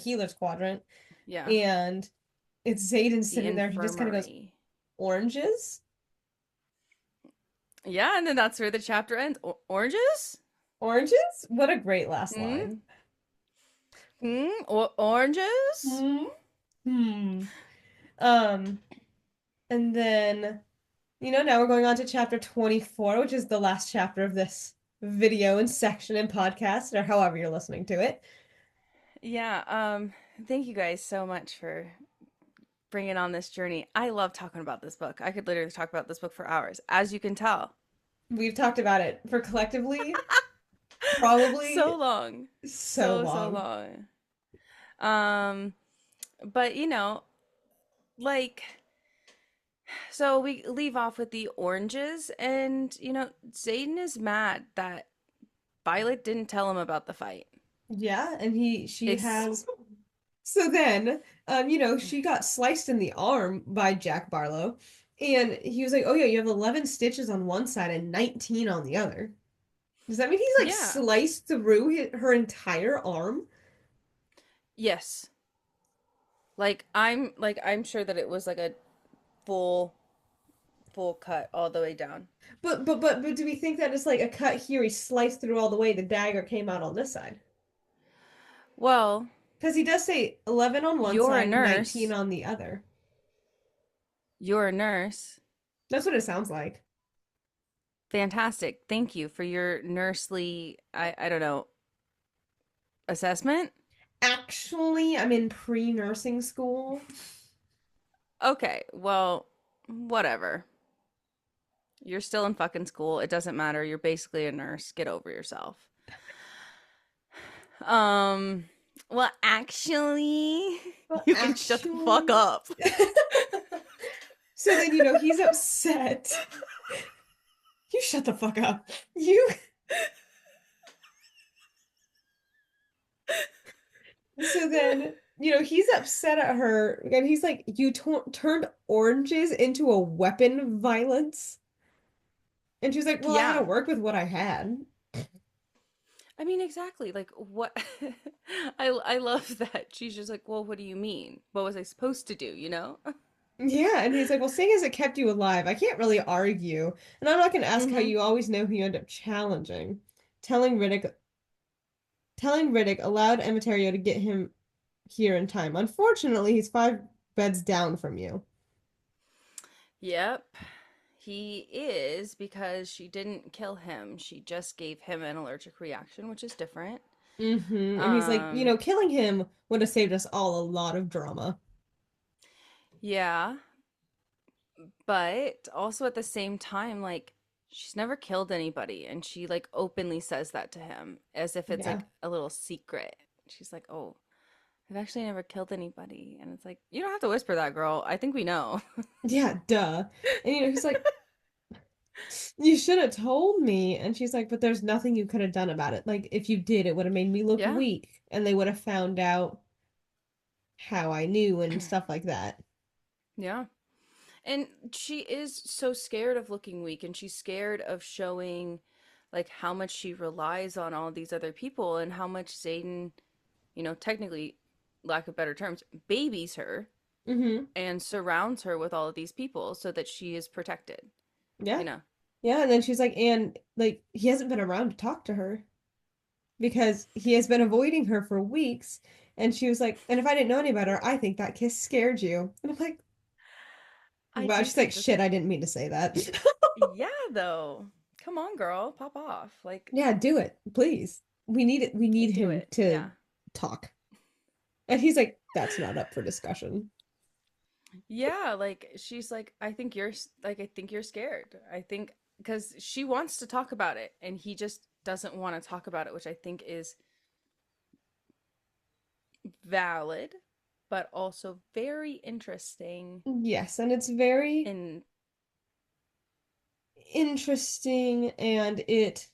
healer's quadrant, Yeah. and it's Zayden The sitting there. He just kind of goes, infirmary. "Oranges, Yeah. And then that's where the chapter ends. Oranges? oranges." What a great last Hmm? line. Hmm? Oranges? Hmm. Hmm. Um, and then now we're going on to chapter 24, which is the last chapter of this video and section and podcast, or however you're listening to it. Yeah. Thank you guys so much for bringing on this journey. I love talking about this book. I could literally talk about this book for hours, as you can tell. We've talked about it for collectively probably So long. so So long. long. Um, but like so we leave off with the oranges and Zayden is mad that Violet didn't tell him about the fight. Yeah, and she It's has so then she got sliced in the arm by Jack Barlow, and he was like, "Oh yeah, you have 11 stitches on one side and 19 on the other." Does that mean he's like yeah. sliced through her entire arm? Yes. I'm sure that it was like a full full cut all the way down. But do we think that it's like a cut here? He sliced through all the way. The dagger came out on this side Well, because he does say 11 on one you're a side and 19 nurse. on the other. You're a nurse. That's what it sounds like. Fantastic. Thank you for your nursely, I don't know, assessment. Actually, I'm in pre-nursing school. Okay, well, whatever. You're still in fucking school. It doesn't matter. You're basically a nurse. Get over yourself. Um, well, actually, Well, you can shut the fuck actually. up. So then, he's upset. You shut the fuck up. You. So then, he's upset at her, and he's like, "You turned oranges into a weapon, violence." And she's like, "Well, I had to Yeah. work with what I had." I mean, exactly. Like, what? I love that. She's just like, well, what do you mean? What was I supposed to do, you know? Yeah, and he's like, "Well, seeing as it kept you alive, I can't really argue, and I'm not going to ask how Mm-hmm. you always know who you end up challenging." Telling Riddick Telling Riddick allowed Emetario to get him here in time. Unfortunately, he's 5 beds down from you. Yep. He is because she didn't kill him. She just gave him an allergic reaction, which is different. And he's like, Um, killing him would have saved us all a lot of drama. yeah, but also at the same time, like she's never killed anybody, and she like openly says that to him as if it's Yeah. like a little secret. She's like, "Oh, I've actually never killed anybody," and it's like, you don't have to whisper that, girl. I think we know. Yeah, duh. And he's like, you should have told me. And she's like, but there's nothing you could have done about it. Like, if you did, it would have made me look Yeah, weak, and they would have found out how I knew and stuff like that. yeah. And she is so scared of looking weak, and she's scared of showing like how much she relies on all these other people and how much Zayden, technically, lack of better terms, babies her Mm-hmm. and surrounds her with all of these people so that she is protected, Yeah. you know. Yeah. And then she's like, and like, he hasn't been around to talk to her because he has been avoiding her for weeks. And she was like, and if I didn't know any better, I think that kiss scared you. And I'm like, I wow. do She's like, think that shit, I didn't mean to say that. yeah, though. Come on, girl, pop off. Like, Yeah, do it, please. We need it. We need do him it. to Yeah. talk. And he's like, that's not up for discussion. Yeah, like she's like, I think you're scared. I think because she wants to talk about it and he just doesn't want to talk about it, which I think is valid, but also very interesting. Yes, and it's very And interesting, and it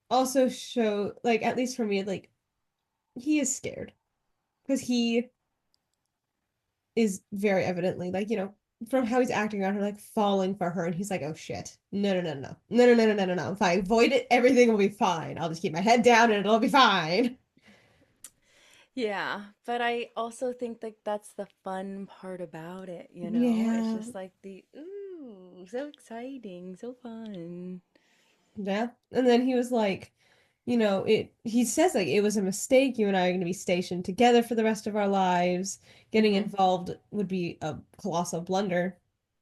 also show like, at least for me, like, he is scared because he is very evidently like, from how he's acting around her, like falling for her, and he's like, oh shit, no, no, no, no, no, no, no, no, no, no, no. If I avoid it, everything will be fine. I'll just keep my head down and it'll be fine. yeah, but I also think like that's the fun part about it, you know? It's Yeah, just like the ooh, so exciting, so fun. yeah. And then he was like, he says like it was a mistake. You and I are going to be stationed together for the rest of our lives. Getting Hmm. involved would be a colossal blunder,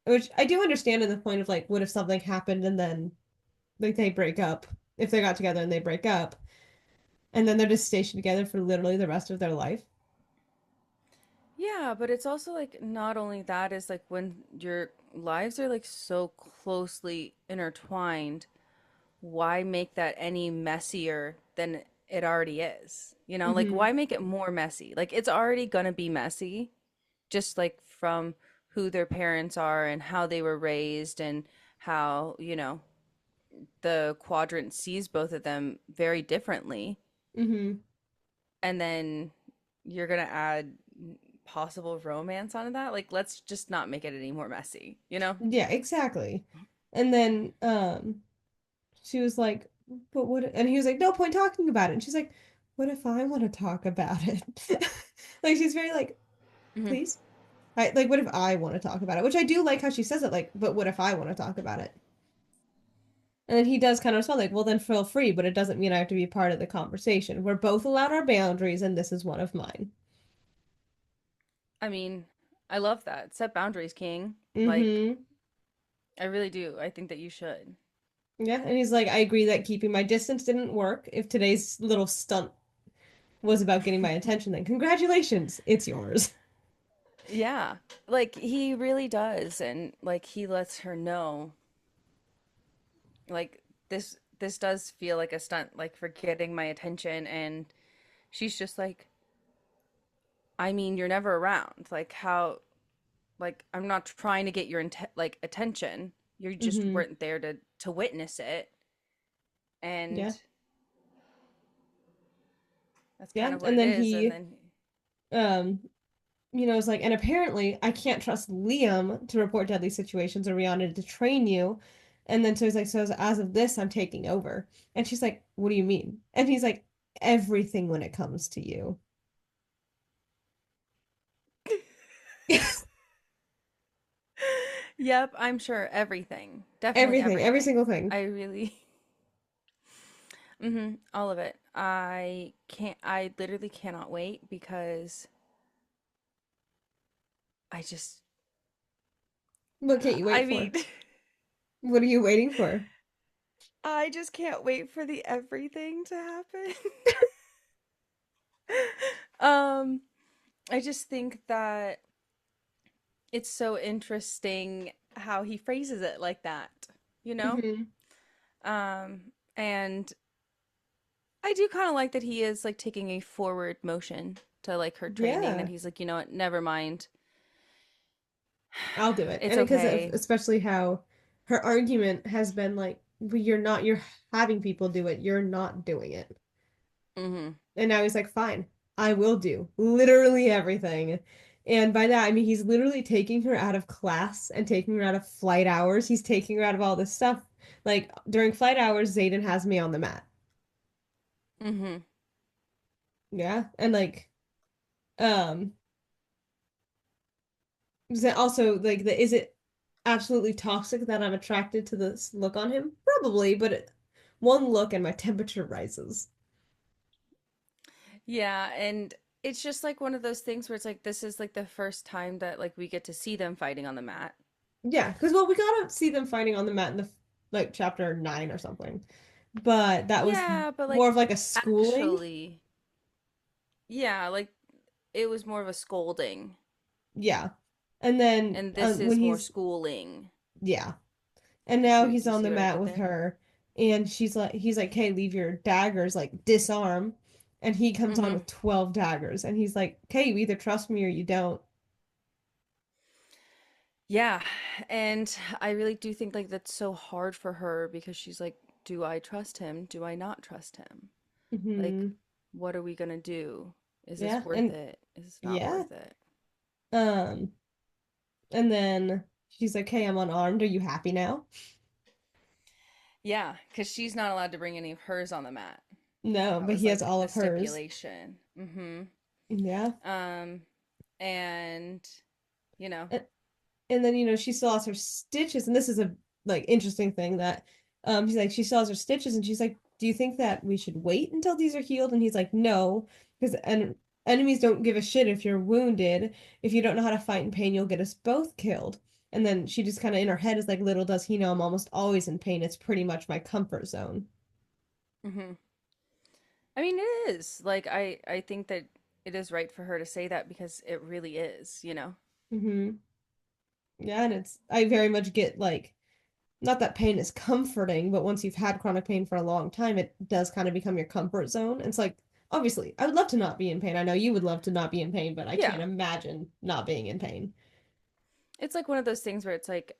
which I do understand in the point of like, what if something happened and then like they break up? If they got together and they break up, and then they're just stationed together for literally the rest of their life. Yeah, but it's also like not only that is like when your lives are like so closely intertwined, why make that any messier than it already is? You know, like Mm-hmm. why make it more messy? Like it's already gonna be messy, just like from who their parents are and how they were raised and how, the quadrant sees both of them very differently. Mm-hmm. And then you're gonna add possible romance onto that. Like, let's just not make it any more messy, you know? Yeah, exactly. And then she was like, but what? And he was like, no point talking about it. And she's like, what if I want to talk about it? Like, she's very like, Hmm. please. Like, what if I want to talk about it? Which I do like how she says it, like, but what if I want to talk about it? And then he does kind of respond like, well, then feel free, but it doesn't mean I have to be part of the conversation. We're both allowed our boundaries, and this is one of mine. I mean, I love that. Set boundaries, King. Like, Mm-hmm. I really do. I think that you should. Yeah, and he's like, I agree that keeping my distance didn't work. If today's little stunt was about getting my attention, then congratulations, it's yours. Yeah. Like, he really does. And, like, he lets her know, like, this does feel like a stunt, like, for getting my attention. And she's just like, I mean, you're never around. Like, how, like, I'm not trying to get your, like, attention. You just Mm-hmm. weren't there to witness it. Yeah. And that's kind Yeah. of what And it then is. And he, then, um, is like, and apparently I can't trust Liam to report deadly situations or Rihanna to train you. And then so he's like, so as of this, I'm taking over. And she's like, what do you mean? And he's like, everything when it comes to you. yep, I'm sure everything. Definitely Everything, every everything. single thing. I really, All of it. I literally cannot wait because I just, What can't you I wait mean, for? What are you waiting for? I just can't wait for the everything to happen. um, I just think that it's so interesting how he phrases it like that, you know? Hmm. And I do kind of like that he is like taking a forward motion to like her training, that Yeah, he's like, you know what, never mind. I'll do it. It's And because of okay. especially how her argument has been like, well, you're having people do it, you're not doing it. Mm-hmm. And now he's like, fine, I will do literally everything. And by that, I mean he's literally taking her out of class and taking her out of flight hours. He's taking her out of all this stuff. Like during flight hours, Zayden has me on the mat. Mm-hmm. Yeah. And like, um, is it also like the is it absolutely toxic that I'm attracted to this look on him? Probably, but one look and my temperature rises. Yeah, and it's just like one of those things where it's like this is like the first time that like we get to see them fighting on the mat. Yeah, because well, we gotta see them fighting on the mat in the like chapter 9 or something. But that was Yeah, but more like of like a schooling. actually, yeah, like it was more of a scolding, Yeah. And then and this when is more he's schooling. yeah. And You now see, he's do you on the see what I mat did with there? her and he's like, "Okay, leave your daggers, like disarm." And he comes on Mm-hmm. with 12 daggers and he's like, "Okay, you either trust me or you don't." Yeah, and I really do think like that's so hard for her because she's like, do I trust him? Do I not trust him? Like, Hmm. what are we gonna do? Is this Yeah, worth and it? Is this not yeah. worth it? Um and then she's like, "Hey, I'm unarmed. Are you happy now?" Yeah, because she's not allowed to bring any of hers on the mat. No, That but was he has like all the of hers. stipulation. Mm-hmm. Yeah. Um, and you know, And, and then she still has her stitches, and this is a like interesting thing that he's like she still has her stitches, and she's like, "Do you think that we should wait until these are healed?" And he's like, "No, because enemies don't give a shit if you're wounded. If you don't know how to fight in pain, you'll get us both killed." And then she just kind of in her head is like, "Little does he know, I'm almost always in pain. It's pretty much my comfort zone." mm-hmm. I mean, it is like I think that it is right for her to say that because it really is, you know. Hmm. Yeah, and it's I very much get like not that pain is comforting, but once you've had chronic pain for a long time, it does kind of become your comfort zone. It's like, obviously, I would love to not be in pain. I know you would love to not be in pain, but I can't Yeah, imagine not being in pain. it's like one of those things where it's like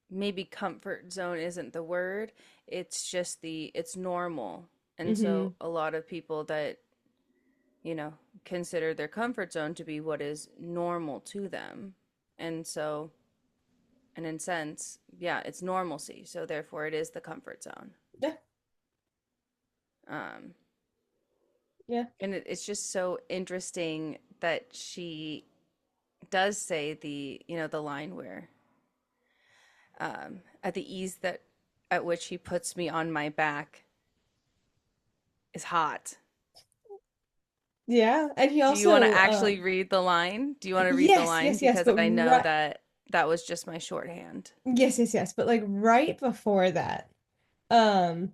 maybe comfort zone isn't the word. It's just it's normal. And so Hmm. a lot of people that, you know, consider their comfort zone to be what is normal to them. And so, and in sense, yeah, it's normalcy. So therefore it is the comfort zone. Yeah, Um, yeah, and it's just so interesting that she does say you know, the line where, at the ease that at which he puts me on my back is hot. yeah. And he Do you want to also, actually read the line? Do you want to read the yes, line? yes, yes, Because but I know right, that that was just my shorthand. yes, yes, yes, but like right before that, um,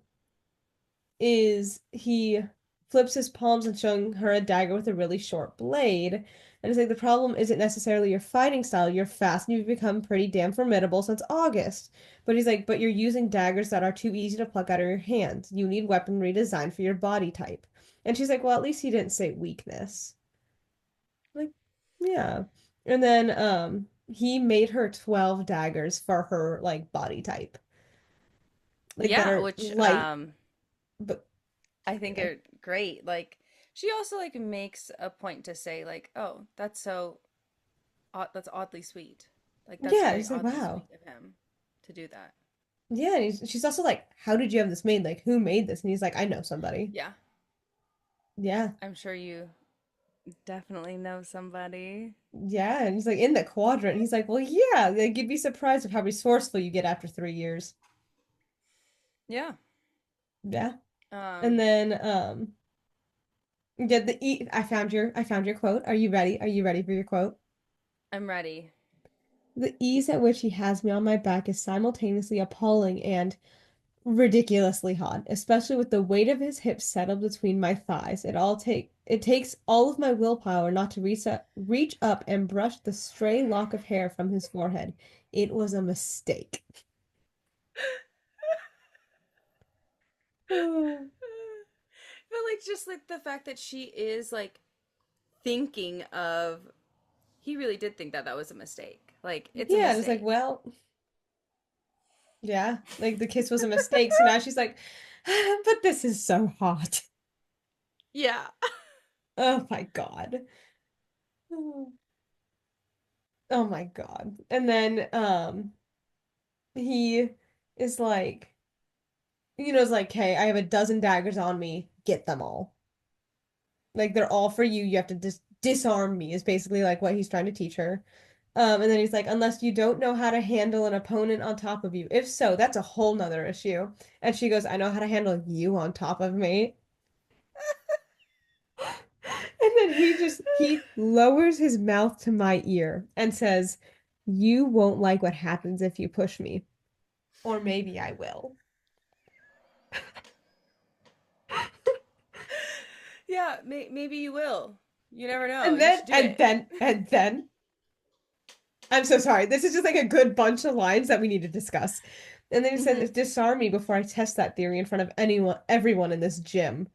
is he flips his palms and showing her a dagger with a really short blade. And it's like the problem isn't necessarily your fighting style. You're fast and you've become pretty damn formidable since August. But he's like, but you're using daggers that are too easy to pluck out of your hands. You need weaponry designed for your body type. And she's like, well, at least he didn't say weakness. Like, yeah. And then he made her 12 daggers for her like body type. Like that Yeah, are which light, but I think yeah. are great. Like she also like makes a point to say like, "Oh, that's so odd, that's oddly sweet." Like that's Yeah, very he's like, oddly wow. sweet of him to do that. Yeah, and she's also like, "How did you have this made? Like, who made this?" And he's like, "I know somebody." Yeah, Yeah, I'm sure you definitely know somebody. yeah, and he's like in the quadrant. He's like, "Well, yeah, like you'd be surprised of how resourceful you get after 3 years." Yeah. Yeah, And Um, then get I found your quote. Are you ready? Are you ready for your quote? I'm ready. The ease at which he has me on my back is simultaneously appalling and ridiculously hot, especially with the weight of his hips settled between my thighs. It takes all of my willpower not to reach up and brush the stray lock of hair from his forehead. It was a mistake. Oh, But like just like the fact that she is like thinking of he really did think that that was a mistake. Like it's a yeah, just like, mistake. well, yeah, like the kiss was a mistake. So now she's like, but this is so hot. Yeah. Oh my God. Oh, oh my God. And then he is like, it's like, hey, I have a dozen daggers on me. Get them all. Like they're all for you. You have to disarm me is basically like what he's trying to teach her. And then he's like, unless you don't know how to handle an opponent on top of you. If so, that's a whole nother issue. And she goes, I know how to handle you on top of me. And then he lowers his mouth to my ear and says, you won't like what happens if you push me. Or maybe I will. Yeah, maybe you will. You never know. And You then, should do and it. then, and then, I'm so sorry. This is just like a good bunch of lines that we need to discuss. And then he says, Hmm. disarm me before I test that theory in front of everyone in this gym.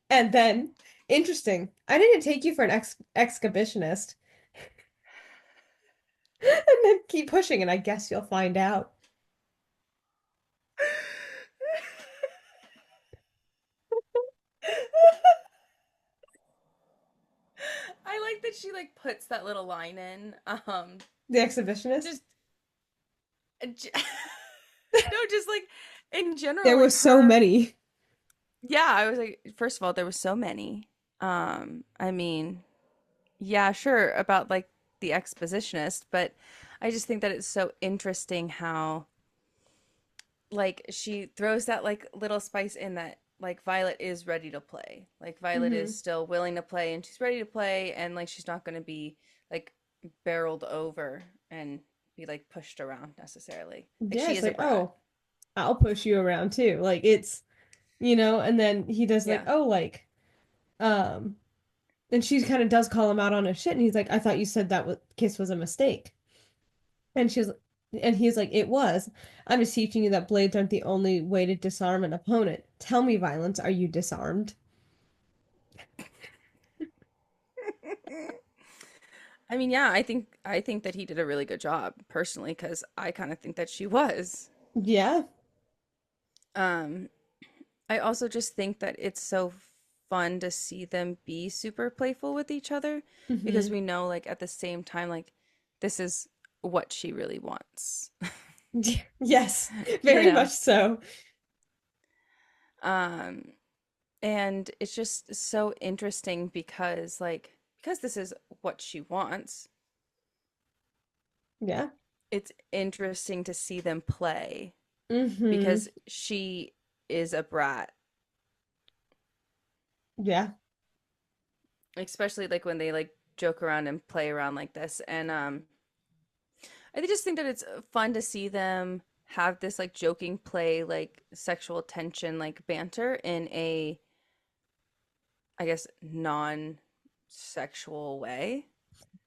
And then, interesting, I didn't take you for an exhibitionist. And then keep pushing, and I guess you'll find out. I like that she like puts that little line in. The exhibitionist? Just no, just like in There general, were like so her. many. Yeah, I was like, first of all, there was so many. I mean, yeah, sure about like the expositionist, but I just think that it's so interesting how like she throws that like little spice in that like Violet is ready to play. Like Violet is Hmm. still willing to play and she's ready to play and like she's not going to be like barreled over and be like pushed around necessarily. Like Yeah, she it's is a like, brat. oh, I'll push you around too. Like and then he does like, Yeah. oh, like, um, and she kind of does call him out on his shit, and he's like, I thought you said that kiss was a mistake. And she's and he's like, it was. I'm just teaching you that blades aren't the only way to disarm an opponent. Tell me, Violence, are you disarmed? I mean, yeah, I think that he did a really good job personally cuz I kind of think that she was. Yeah. Um I also just think that it's so fun to see them be super playful with each other because Hmm. we know like at the same time like this is what she really wants. Yes, You very much know. so. Um and it's just so interesting because this is what she wants. Yeah. It's interesting to see them play Hmm. because she is a brat, Yeah. especially like when they like joke around and play around like this. And I just think that it's fun to see them have this like joking play, like sexual tension, like banter in a, I guess, non-sexual way.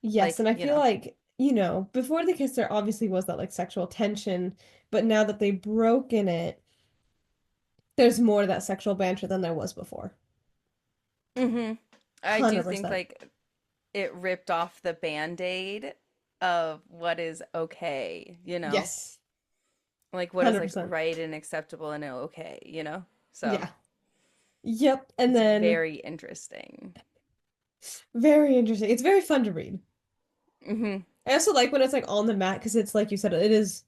Yes, Like, and I you feel know, like, before the kiss there obviously was that like sexual tension, but now that they've broken it, there's more of that sexual banter than there was before. hmm I do think 100%. like it ripped off the band-aid of what is okay, you know? Yes. Like what is like 100%. right and acceptable and okay, you know? So Yeah. Yep. And it's then very interesting. very interesting. It's very fun to read. Hmm. I also like when it's like on the mat because it's like you said, it is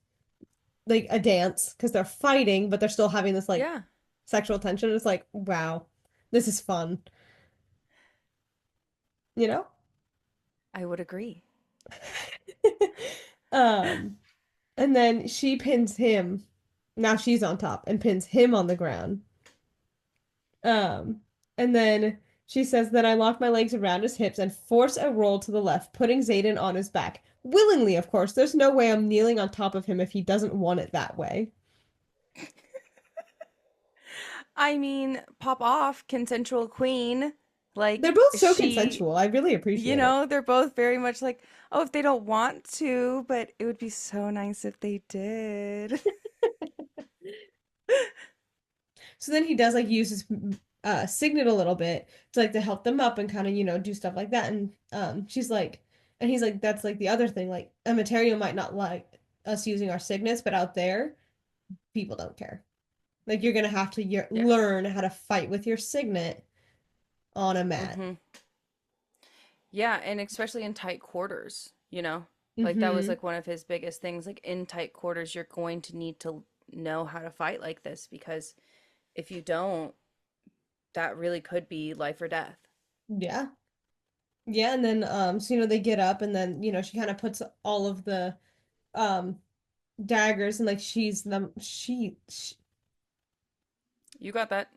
like a dance because they're fighting, but they're still having this like Yeah, sexual tension. It's like, wow, this is fun, you know? I would agree. Um, and then she pins him. Now she's on top and pins him on the ground. Um, and then she says that I lock my legs around his hips and force a roll to the left, putting Zayden on his back. Willingly, of course. There's no way I'm kneeling on top of him if he doesn't want it that way. I mean, pop off, consensual queen. They're Like, both so she, consensual. I really appreciate it. they're both very much like, oh, if they don't want to, but it would be so nice if they did. So then he does like use his signet a little bit to like to help them up and kind of, do stuff like that. And she's like, and he's like, that's like the other thing. Like a material might not like us using our signets, but out there, people don't care. Like you're gonna have to Yeah. learn how to fight with your signet on a mat. Mm-hmm. Yeah, and especially in tight quarters, you know? Like that was Mm-hmm. like one of his biggest things. Like in tight quarters, you're going to need to know how to fight like this because if you don't, that really could be life or death. Yeah. Yeah, and then so they get up and then, she kind of puts all of the um daggers and like You got that?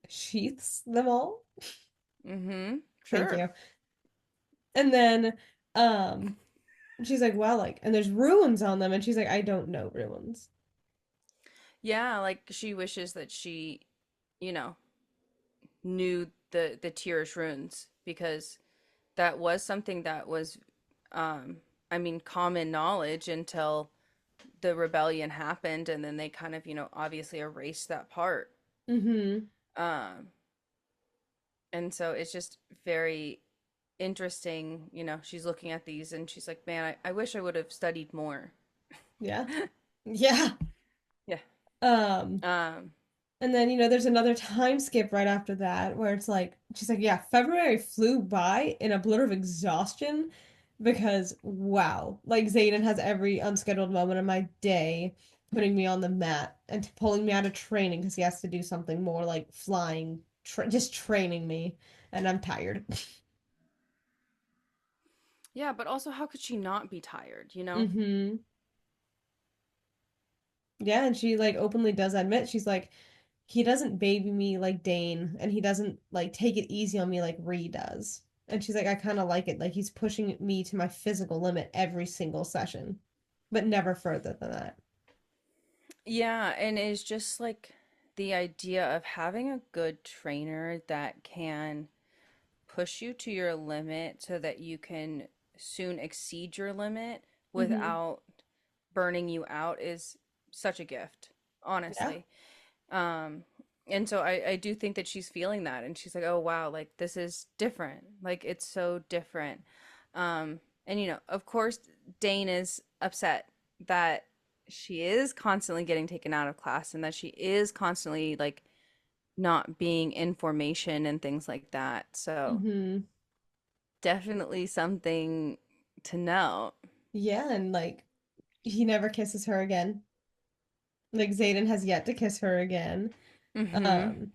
sheaths them all. Mm-hmm. Thank Sure. you. And then um she's like, "Wow, like and there's runes on them." And she's like, "I don't know runes." Yeah, like she wishes that she, you know, knew the Tyr's runes because that was something that was um I mean common knowledge until the rebellion happened and then they kind of, obviously erased that part. Mm-hmm. Um and so it's just very interesting, she's looking at these and she's like, "Man, I wish I would have studied more." Yeah. Yeah. Yeah. Um Um And then, there's another time skip right after that where it's like, she's like, yeah, February flew by in a blur of exhaustion because, wow, like Zayden has every unscheduled moment of my day putting me on the mat and pulling me out of training because he has to do something more like flying, just training me, and I'm tired. yeah, but also how could she not be tired, you know? hmm Yeah, and she like openly does admit, she's like, he doesn't baby me like Dane, and he doesn't like take it easy on me like Ree does. And she's like, I kind of like it. Like he's pushing me to my physical limit every single session, but never further than that. Yeah, and it's just like the idea of having a good trainer that can push you to your limit so that you can soon exceed your limit Mm-hmm. without burning you out is such a gift, Yeah. honestly. Um, and so I do think that she's feeling that and she's like, oh wow, like this is different. Like it's so different. And of course Dane is upset that she is constantly getting taken out of class and that she is constantly like not being in formation and things like that. So Mm-hmm. definitely something to note. Yeah, and like he never kisses her again. Like Xaden has yet to kiss her again. Mm-hmm. Um,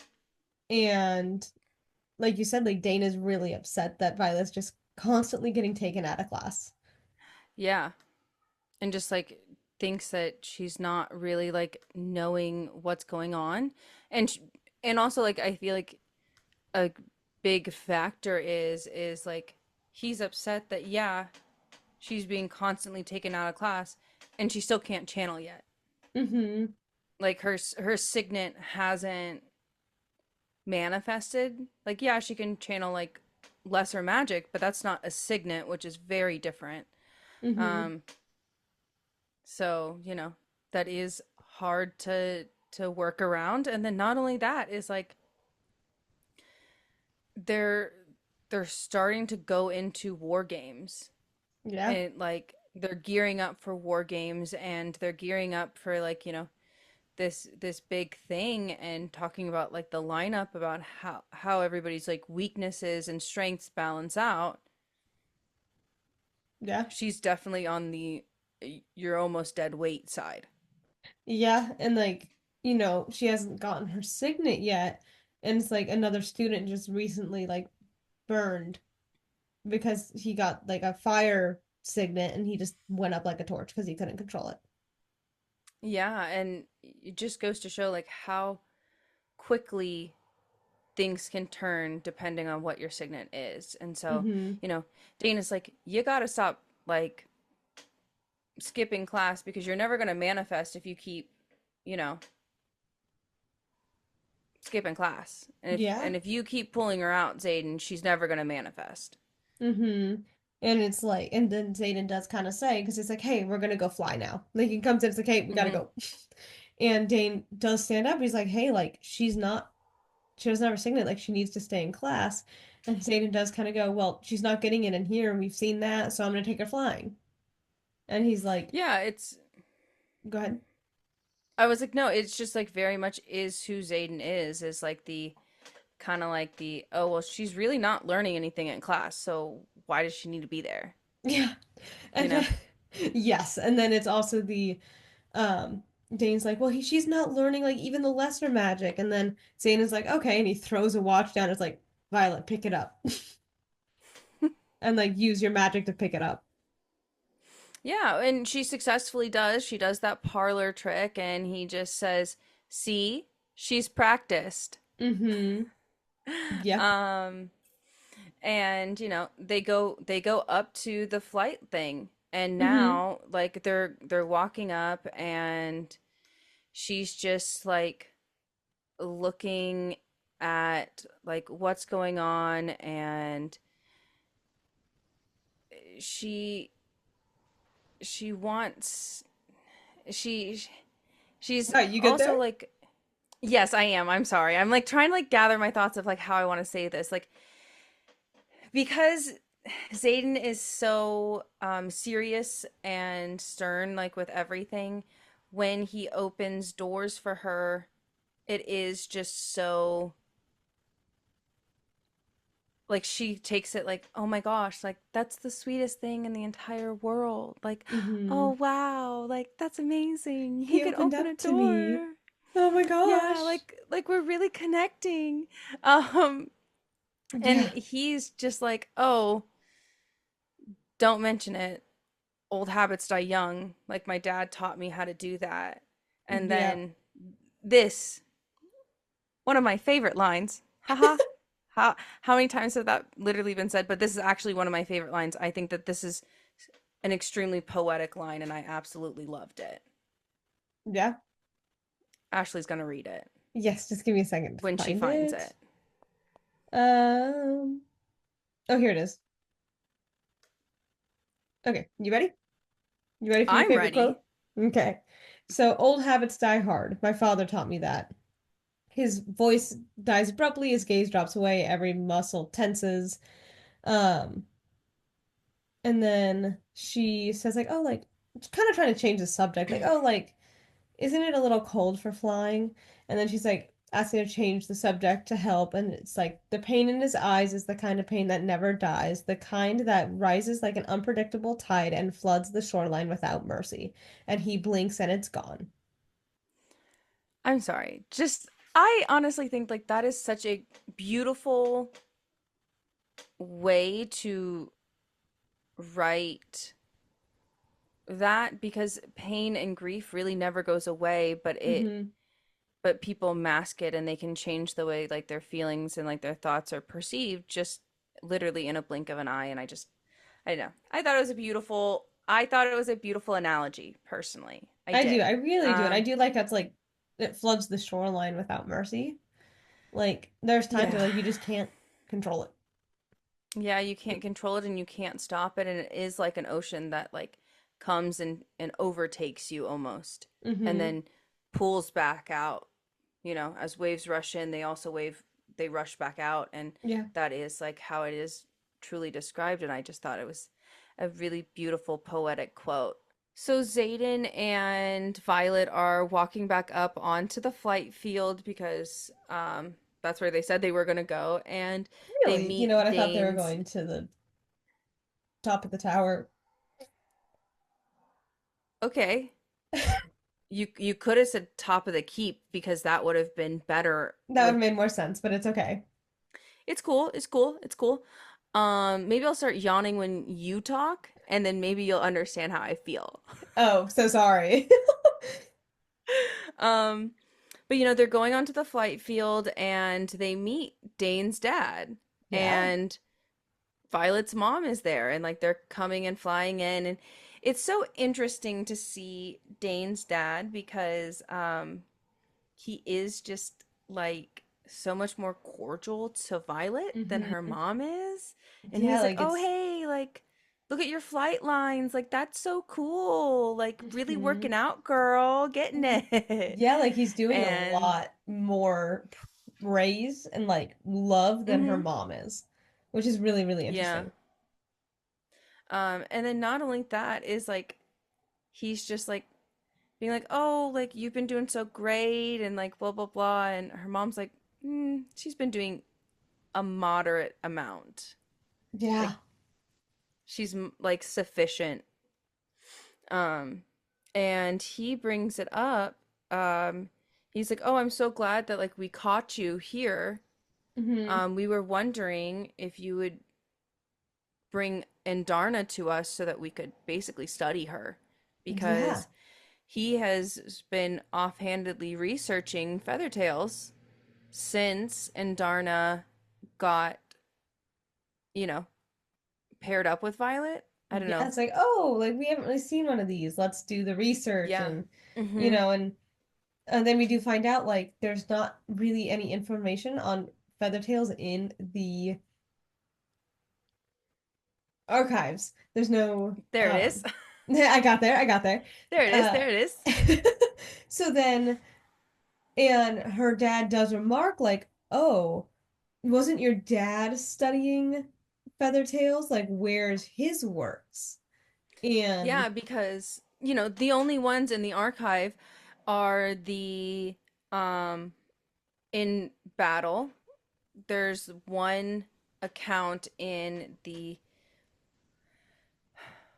and like you said, like Dana's really upset that Violet's just constantly getting taken out of class. Yeah. And just like thinks that she's not really like knowing what's going on. And and also like I feel like a big factor is like he's upset that yeah, she's being constantly taken out of class and she still can't channel yet. Mm-hmm. Like her signet hasn't manifested. Like yeah, she can channel like lesser magic, but that's not a signet, which is very different. Mm-hmm. Um so, that is hard to work around and then not only that is like they're they're starting to go into war games Yeah. and like they're gearing up for war games and they're gearing up for like this big thing and talking about like the lineup about how everybody's like weaknesses and strengths balance out. Yeah. She's definitely on the you're almost dead weight side. Yeah, and like, she hasn't gotten her signet yet. And it's like another student just recently like burned because he got like a fire signet and he just went up like a torch because he couldn't control it. Yeah, and it just goes to show like how quickly things can turn depending on what your signet is. And so, Mm-hmm. you know, Dana's like, you gotta stop like skipping class because you're never gonna manifest if you keep, you know, skipping class. Yeah. And if you keep pulling her out, Zayden, she's never gonna manifest. Mm-hmm. And it's like, and then Zayden does kind of say, because it's like, hey, we're gonna go fly now. Like he comes in, it's like, hey, we gotta Hmm. go. And Dane does stand up. He's like, hey, like she doesn't have her signet, like she needs to stay in class. And Zayden does kind of go, well, she's not getting it in here, and we've seen that, so I'm gonna take her flying. And he's like, Yeah, it's go ahead. I was like, no, it's just like very much is who Zayden is like the kind of like the, oh, well, she's really not learning anything in class, so why does she need to be there? Yeah. You And know? then, yes, and then it's also the um Dane's like, well, she's not learning like even the lesser magic. And then Zane is like, okay, and he throws a watch down. It's like, Violet, pick it up. And like use your magic to pick it up. Yeah, and she successfully does. She does that parlor trick, and he just says, see, she's practiced. Mm-hmm. Yep. Um, and you know, they go up to the flight thing, and Mm-hmm. now like they're walking up, and she's just like looking at like what's going on, and she she wants she she's All right, you good also there? like, yes, I am. I'm sorry. I'm like trying to like gather my thoughts of like how I want to say this. Like because Zayden is so serious and stern like with everything, when he opens doors for her, it is just so like she takes it like, oh my gosh, like that's the sweetest thing in the entire world. Like, oh Mm-hmm. wow, like that's amazing. He He can opened open up a to me. door. Oh my Yeah, gosh. like we're really connecting. Um and Yeah. he's just like, "Oh, don't mention it. Old habits die young. Like my dad taught me how to do that." And Yeah. then this, one of my favorite lines. Haha. How many times have that literally been said? But this is actually one of my favorite lines. I think that this is an extremely poetic line, and I absolutely loved it. Yeah. Ashley's gonna read it Yes, just give me a second to when she find finds it. it. Um, oh, here it is. Okay, you ready? You ready for your I'm favorite ready. quote? Okay. So, old habits die hard. My father taught me that. His voice dies abruptly, his gaze drops away, every muscle tenses. Um, and then she says, like, oh, like, kind of trying to change the subject, like, oh, like, isn't it a little cold for flying? And then she's like asking to change the subject to help. And it's like the pain in his eyes is the kind of pain that never dies, the kind that rises like an unpredictable tide and floods the shoreline without mercy. And he blinks and it's gone. I'm sorry. Just I honestly think like that is such a beautiful way to write that, because pain and grief really never goes away, Mm-hmm. but people mask it, and they can change the way like their feelings and like their thoughts are perceived just literally in a blink of an eye. And I don't know. I thought it was a beautiful analogy personally. I I do. I did. really do. And I Um do like that's like it floods the shoreline without mercy. Like there's times yeah. where like you just can't control it. Yeah, you can't control it and you can't stop it, and it is like an ocean that like comes and overtakes you almost, and Mm-hmm. then pulls back out. You know, as waves rush in, they rush back out, and Yeah. that is like how it is truly described. And I just thought it was a really beautiful poetic quote. So Zayden and Violet are walking back up onto the flight field because that's where they said they were going to go, and they Really? You know what? meet I thought they were Dane's. going to the top of the tower. Okay, you could have said top of the keep because that would have been better That would have with. made more sense, but it's okay. It's cool. It's cool. It's cool. Maybe I'll start yawning when you talk, and then maybe you'll understand how I feel. Oh, so sorry. Um, But they're going onto the flight field and they meet Dane's dad. Yeah. And Violet's mom is there and like they're coming and flying in, and it's so interesting to see Dane's dad because he is just like so much more cordial to Violet than her Hmm. mom is. And Yeah, he's like, like "Oh, it's hey, like look at your flight lines. Like that's so cool. Like really mhm. working out, girl, getting it." Yeah, like he's doing a And lot more praise and like love than her mhm, mom is, which is really, really yeah. interesting. And then not only that is like he's just like being like, "Oh, like you've been doing so great," and like blah blah blah. And her mom's like, she's been doing a moderate amount. Yeah. Like she's like sufficient. Um, and he brings it up. Um, he's like, "Oh, I'm so glad that like we caught you here. Hmm. We were wondering if you would bring Endarna to us so that we could basically study her, Yeah. because he has been offhandedly researching Feathertails since Endarna got, you know, paired up with Violet. I don't Yeah, know. it's like, oh, like we haven't really seen one of these. Let's do the research Yeah. and you Mm-hmm. know, and then we do find out like there's not really any information on Feathertails in the archives. There's no There it is. I got there, I got there. There it is. Uh There it is. so then and her dad does remark like, "Oh, wasn't your dad studying Feathertails? Like where's his works?" And Yeah, because, the only ones in the archive are the um in battle. There's one account in the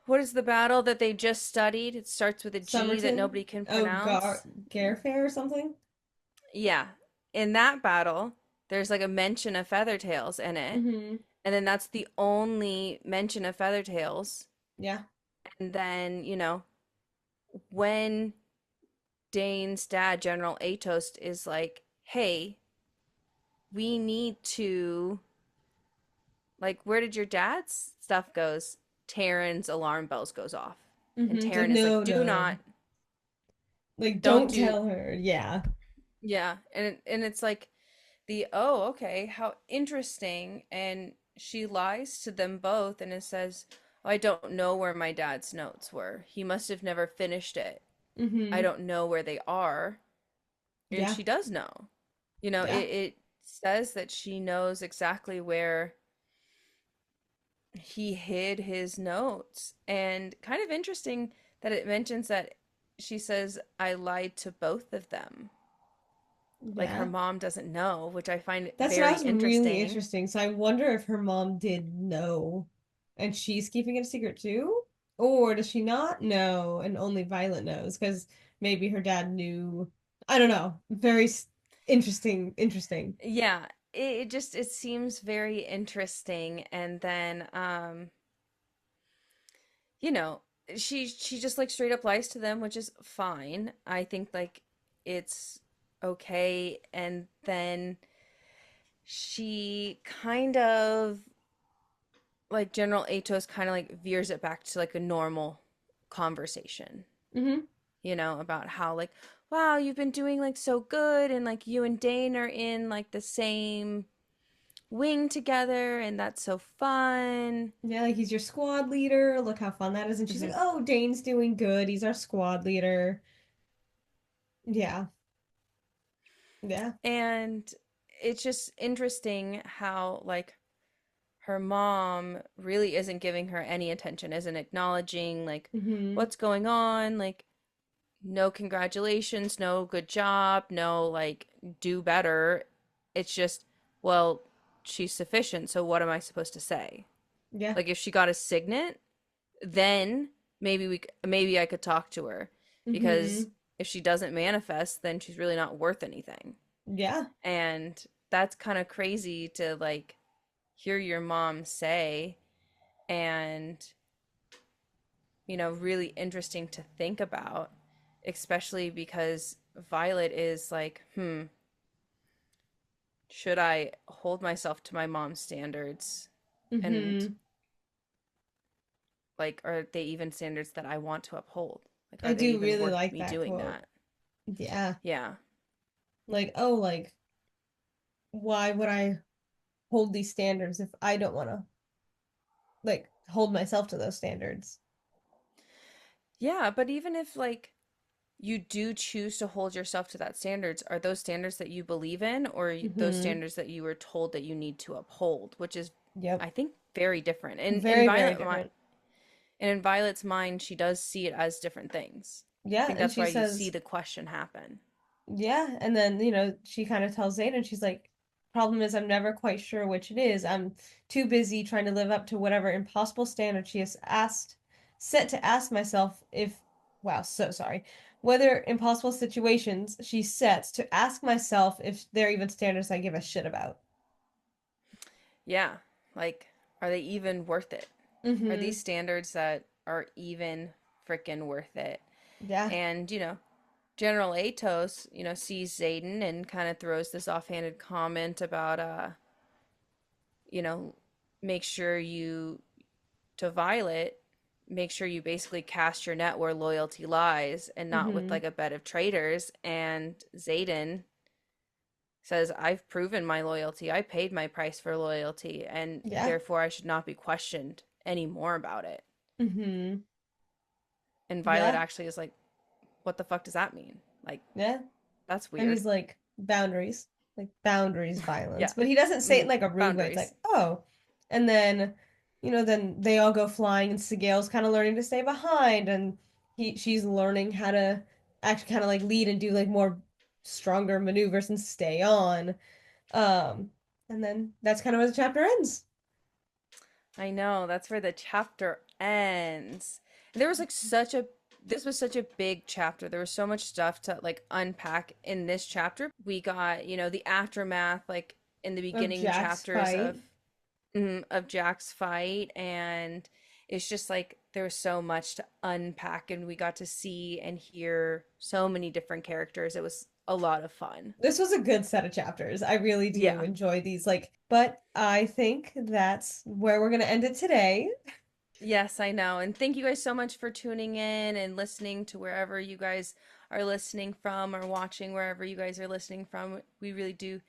what is the battle that they just studied? It starts with a G that Somerton, nobody can oh pronounce. Garfair or something. Yeah. In that battle, there's like a mention of Feathertails in it. Mm-hmm. And then that's the only mention of Feathertails. Yeah. And then, when Dane's dad, General Atost, is like, hey, we need to, like, where did your dad's stuff goes? Taryn's alarm bells goes off. And Mm-hmm. It's like Taryn is like, no, do no. not, Like don't don't do, tell her. Yeah. yeah. And it's like, oh, okay, how interesting. And she lies to them both and it says, oh, I don't know where my dad's notes were. He must have never finished it. I Mm-hmm. don't know where they are. And Yeah. she does know. Yeah. It says that she knows exactly where he hid his notes. And kind of interesting that it mentions that she says, I lied to both of them. Like her Yeah. mom doesn't know, which I find That's what I very was really interesting. interesting. So I wonder if her mom did know and she's keeping it a secret too? Or does she not know and only Violet knows? Because maybe her dad knew. I don't know. Very interesting. Interesting. Yeah, it just it seems very interesting. And then you know, she just like straight up lies to them, which is fine. I think like it's okay. And then she kind of like General Atos kind of like veers it back to like a normal conversation, Mm-hmm. about how like, wow, you've been doing like so good, and like you and Dane are in like the same wing together, and that's so fun. Yeah, like he's your squad leader. Look how fun that is. And she's like, Mhm. oh, Dane's doing good. He's our squad leader. Yeah. Yeah. And it's just interesting how like her mom really isn't giving her any attention, isn't acknowledging like Mm-hmm. what's going on, like no congratulations, no good job, no like do better. It's just, well, she's sufficient, so what am I supposed to say? Yeah. Like if she got a signet, then maybe I could talk to her, because Mm-hmm. if she doesn't manifest, then she's really not worth anything. Yeah. And that's kind of crazy to like hear your mom say, and really interesting to think about, especially because Violet is like, should I hold myself to my mom's standards? And Mm-hmm. like, are they even standards that I want to uphold? Like, I are they do even really worth like me that doing quote. that? Yeah. Yeah. Like, oh, like, why would I hold these standards if I don't want to, like, hold myself to those standards? Yeah, but even if like you do choose to hold yourself to that standards, are those standards that you believe in or those Mm-hmm. standards that you were told that you need to uphold, which is Yep. I think very different. Very, very different. And in Violet's mind, she does see it as different things. I Yeah. think And that's she why you see says, the question happen. yeah. And then, she kind of tells Zayden, she's like, problem is, I'm never quite sure which it is. I'm too busy trying to live up to whatever impossible standard she has set to ask myself if, wow, so sorry, whether impossible situations she sets to ask myself if they're even standards I give a shit about. Yeah. Like, are they even worth it? Are Mm-hmm. these standards that are even freaking worth it? Yeah. And, General Atos, sees Zayden and kind of throws this offhanded comment about, you know, make sure you, to Violet, make sure you basically cast your net where loyalty lies and not with Mm-hmm. like a bed of traitors. And Zayden says, I've proven my loyalty. I paid my price for loyalty, and Yeah. therefore I should not be questioned anymore about it. Mm-hmm. And Violet Yeah. actually is like, what the fuck does that mean? Like, Yeah. that's And weird. he's like boundaries violence. Yeah. But he doesn't say it in like a rude way. It's like, Boundaries. oh. And then, then they all go flying and Sigale's kind of learning to stay behind and she's learning how to actually kind of like lead and do like more stronger maneuvers and stay on. Um, and then that's kind of where the chapter ends. I know, that's where the chapter ends. And there was like this was such a big chapter. There was so much stuff to like unpack in this chapter. We got, the aftermath like in the Of beginning Jack's chapters fight. of Jack's fight, and it's just like there was so much to unpack and we got to see and hear so many different characters. It was a lot of fun. This was a good set of chapters. I really do Yeah. enjoy these. But I think that's where we're gonna end it today. Yes, I know. And thank you guys so much for tuning in and listening to wherever you guys are listening from or watching wherever you guys are listening from. We really do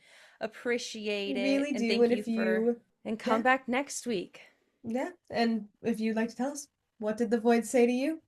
appreciate it. Really And do. thank And you if for, you, and come yeah, back next week. yeah. And if you'd like to tell us, what did the void say to you?